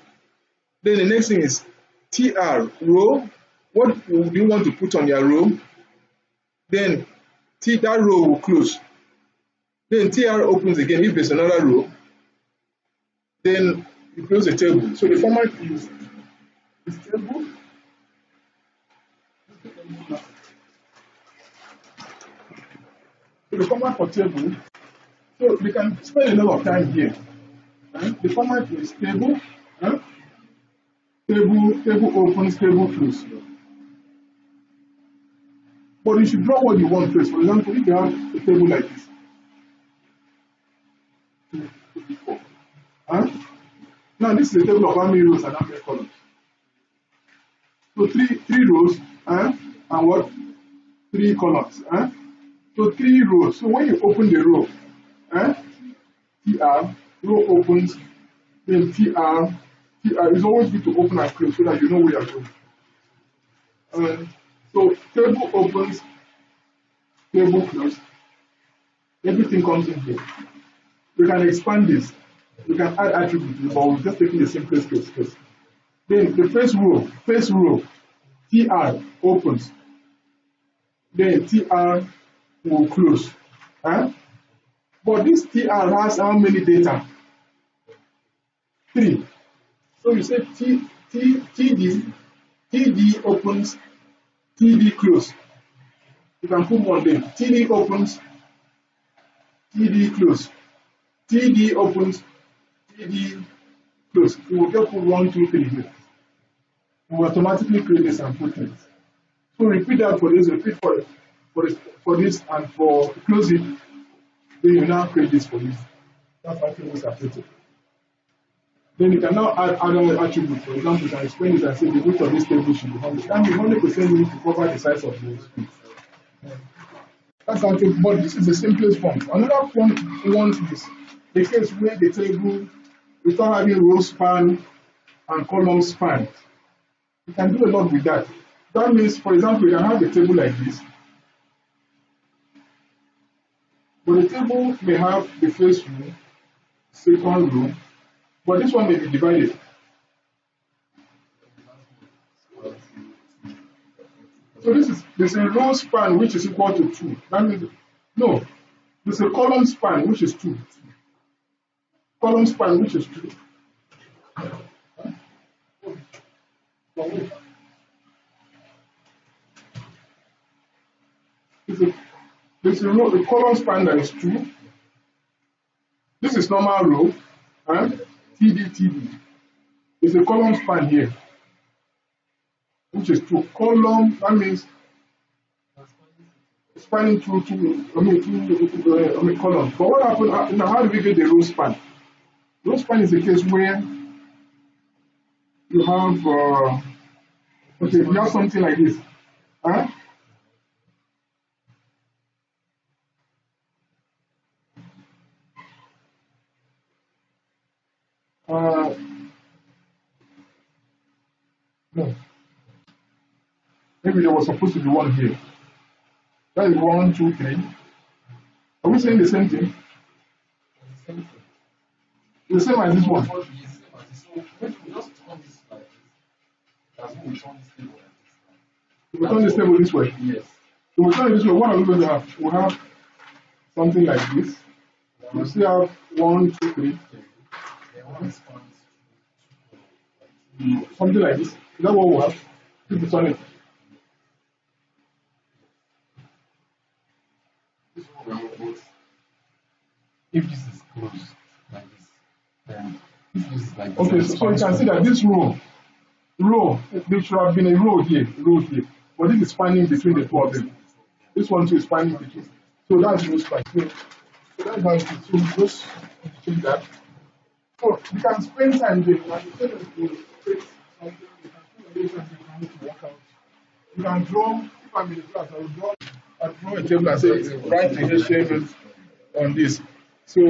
Then the next thing is TR, row. What do you want to put on your row? Then that row will close. Then TR opens again if there's another row. Then you close the table. So the format is table. So the format for table, so we can spend a lot of time here. The format is table, table opens, table close. But you should draw what you want first. For example, if you have a table like this, now this is a table of how many rows and how many columns. So three rows and what? 3 columns. So 3 rows. So when you open the row, TR, row opens, then TR is always good to open and close so that you know where you're going. So table opens, table close, everything comes in here. We can expand this. We can add attributes, but we're just taking the simplest case first. Then the first row, TR opens, then TR will close. But this TR has how many data? 3. So you say TD opens, TD close. You can put one there. TD opens, TD close. TD opens, TD close. We will just put 1, 2, 3 here. We will automatically create this and put it. So repeat that for this, repeat for this, and for close it. Then you now create this for this. That's how tables are created. Then you can now add other attributes. For example, you can explain it and say the width of this table should be 100. That means 100% need to cover the size of the screen. That's how to, but this is the simplest form. Another form we want is the case where the table, we start having row span and column span. You can do a lot with that. That means, for example, you can have a table like this. But the table may have the first row, second row, but this one may be divided. So there's a row span which is equal to 2. That means, no, there's a column span which is 2. Column span which is 2. There's a column span that is 2. This is normal row, and TD. There's a column span here, which is 2. Column, that means spanning through two columns. But what happens now? How do we get the row span? Row span is a case where you have you have something like this. No. Maybe there was supposed to be one here. That is 1, 2, 3. Are we saying the same thing? The same as this one. We turn this table this way. Yes. So we turn it this way. What are we going to have? We have something like this. We still have 1, 2, 3. Something like this. Is that what we have? Keep it on it.
If this is closed like this, then if this is like this.
Okay, so you can see that this row, there should have been a row here, but this is spanning between the two of them. This one too is spanning between. So that's no span. So that's how it is. So just change that. So you can spend time there. Like you said, you create something, you can to work out. You can draw. If I'm in the class, I will draw a table and say write the HTML on this. So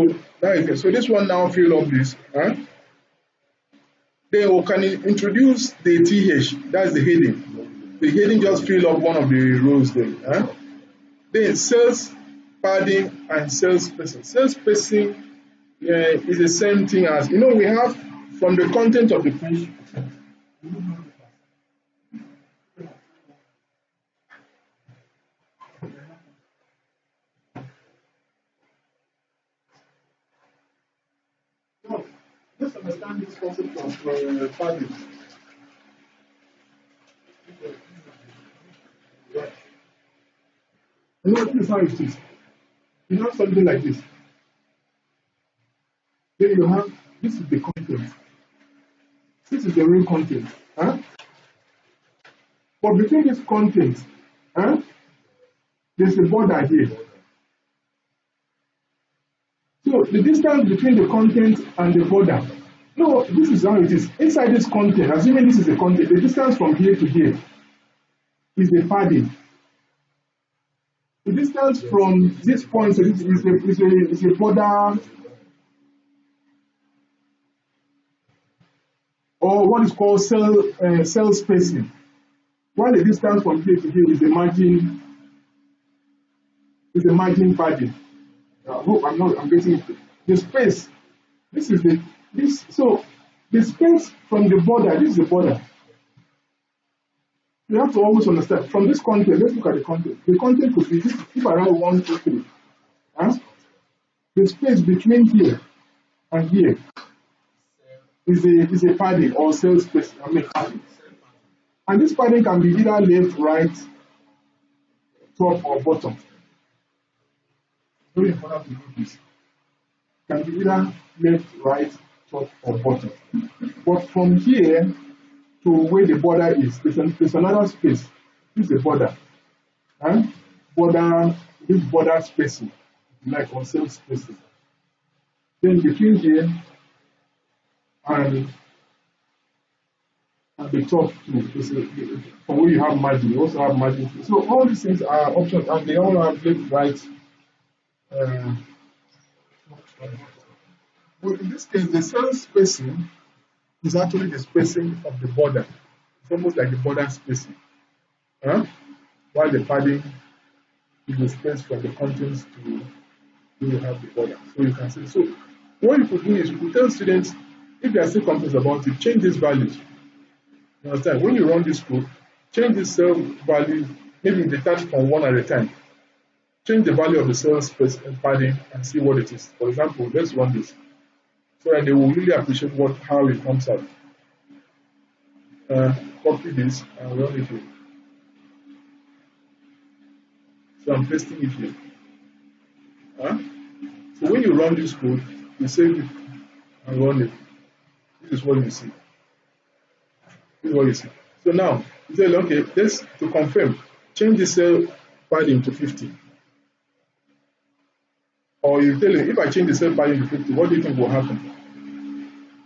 that is it. So this one now fill up this. Then we can introduce the TH. That's the heading. The heading just fill up one of the rows there. Then sales padding and sales spacing. Sales spacing is the same thing as we have from the content of the page. Now, let's understand this concept of padding. This is how it is. You have something like this. Then you have, this is the content. This is the real content. But between this content, there's a border here. So the distance between the content and the border. No, this is how it is. Inside this content, assuming this is the content, the distance from here to here is the padding. The distance from this point to this is a border, or what is called cell spacing. While the distance from here to here is the margin padding. I hope I'm getting it. The space. So the space from the border, this is the border. You have to always understand from this content. Let's look at the content. The content could be this. If I write 1, 2, 3, the space between here and here is a padding or cell space. Padding. And this padding can be either left, right, top, or bottom. Very important to know this. Can be either left, right, top, or bottom. But from here to where the border is, there's another space. This is the border. This border spacing, like on cell spacing. Then between here and the top too, from where you have margin, you also have margin. So all these things are options, and they all have left, right. Well, in this case, the cell spacing is actually the spacing of the border. It's almost like the border spacing. While the padding is the space from the contents to where you have the border. So you can see. So what you could do is you could tell students, if they are still confused about it, change these values. You understand? When you run this code, change this cell value, maybe they start from 1 at a time. Change the value of the cell space and padding and see what it is. For example, let's run this. So that they will really appreciate how it comes out. Copy this and run it here. So I'm pasting it here. So when you run this code, you save it and run it. This is what you see. This is what you see. So now, you say, okay, let's to confirm, change the cell padding to 50. Or you tell him, if I change the cell padding to 50, what do you think will happen?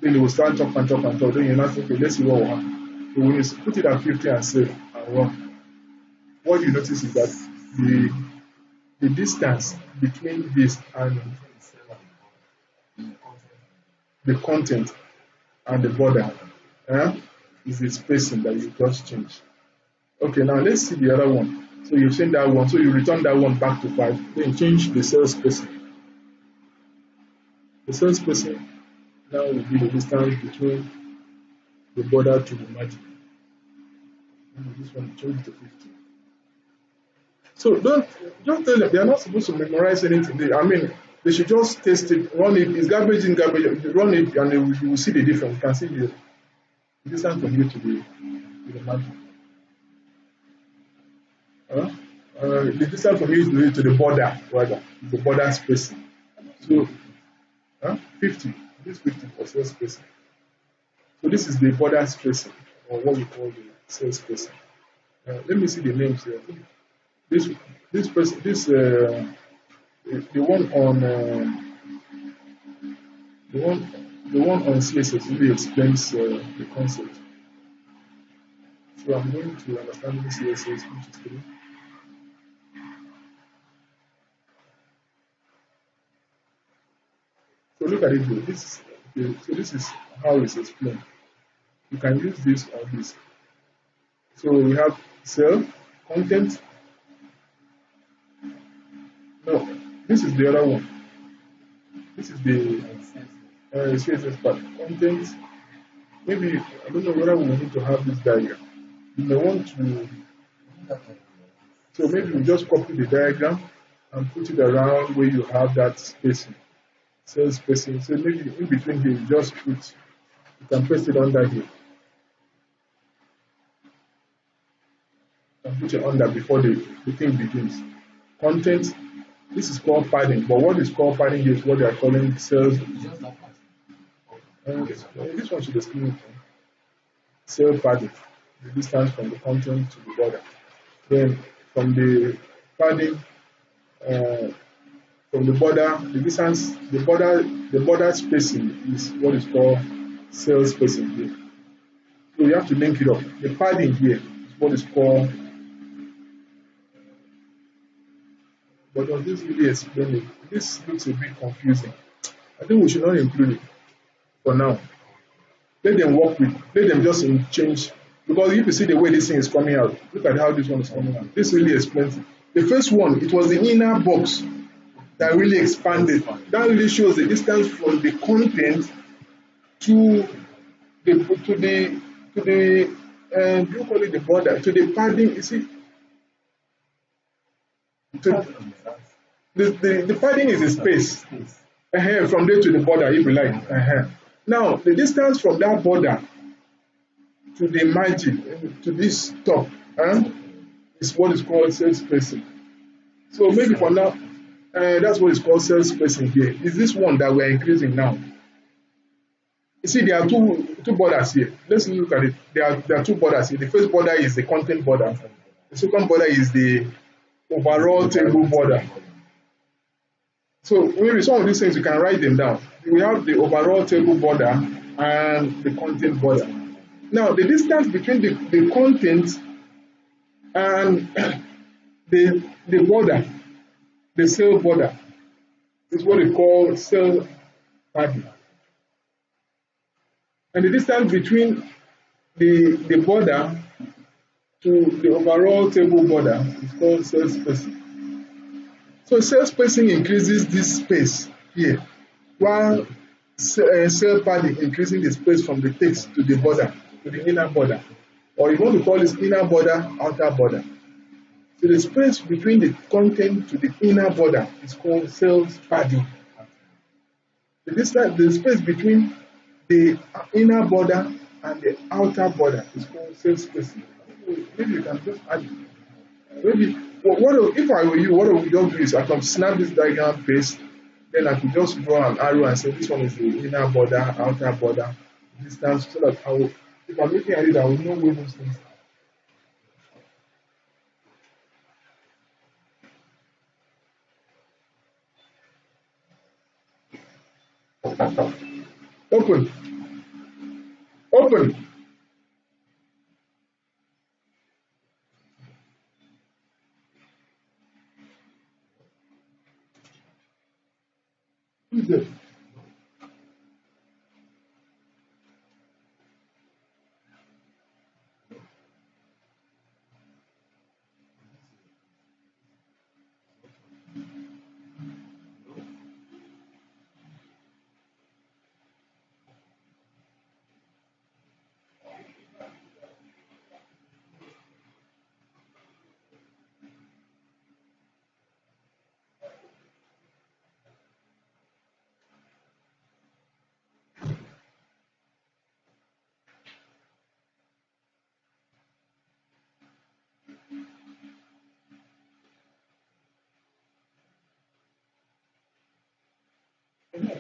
Then he will start chop and chop and chop. Then you're not thinking, let's see what will happen. So when you put it at 50 and save and run, what you notice is that the distance between this and the content and the border is the spacing that you just changed. Okay, now let's see the other one. So you've seen that one, so you return that one back to 5, then change the cell spacing. The cell spacing now will be the distance between the border to the margin. Maybe this one change to 50. So don't tell them they are not supposed to memorize anything. I mean, they should just taste it, run it. It's garbage in garbage. You run it, and you will see the difference. You can see the distance from here to the margin. Uh, the distance from here to the border, rather, the border spacing. So, 50. This 50 for cell spacing. So this is the border spacing, or what we call the cell spacing. Let me see the names here. This person, the one on the one on CSS really explains the concept. So I'm going to understanding CSS, which is 3. So look at it here. So this is how it's explained. You can use this or this. So we have cell, content. No, this is the other one. This is the CSS part. Content. Maybe I don't know whether we need to have this diagram. You may want to. So maybe we just copy the diagram and put it around where you have that spacing, cell spacing. So maybe in between here, you just put. You can paste it under here. And put it under before the thing begins. Content. This is called padding, but what is called padding here is what they are calling cells. This one should explain it. Cell padding, the distance from the content to the border. Then from the padding, from the border, the distance, the border spacing is what is called cell spacing here. So you have to link it up. The padding here is what is called. But does this really explain it? This looks a bit confusing. I think we should not include it for now. Let them work with, let them just change. Because if you see the way this thing is coming out, look at how this one is coming out. This really explains it. The first one, it was the inner box that really expanded. That really shows the distance from the content to the you call it the border, to the padding. You see, the padding is a space from there to the border, if you like. Now, the distance from that border to the margin, to this top, is what is called cell spacing. So maybe for now, that's what is called cell spacing here. Is this one that we are increasing now? You see, there are two borders here. Let's look at it. There are two borders here. The first border is the content border. The second border is the overall table border. So maybe some of these things you can write them down. We have the overall table border and the content border. Now the distance between the content and the border, the cell border, is what we call cell padding. And the distance between the border to the overall table border is called cell spacing. So cell spacing increases this space here, while cell padding increasing the space from the text to the border, to the inner border. Or you want to call this inner border, outer border. So the space between the content to the inner border is called cell padding. The space between the inner border and the outer border is called cell spacing. Maybe you can just add it. Maybe if I were you, what I would just do is I can snap this diagram paste, then I could just draw an arrow and say this one is the inner border, outer border, distance, so that if I'm looking at it, I will know where those things are. Open. Open. Who's there?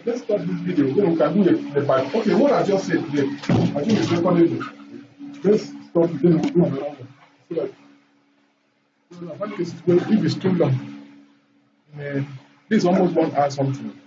Let's start this video. Then we can do the part. Okay, what I just said there, I think it's recorded. Let's stop it. Then we'll do another one. So that so that when this is if it's too long, this is almost 1 hour something.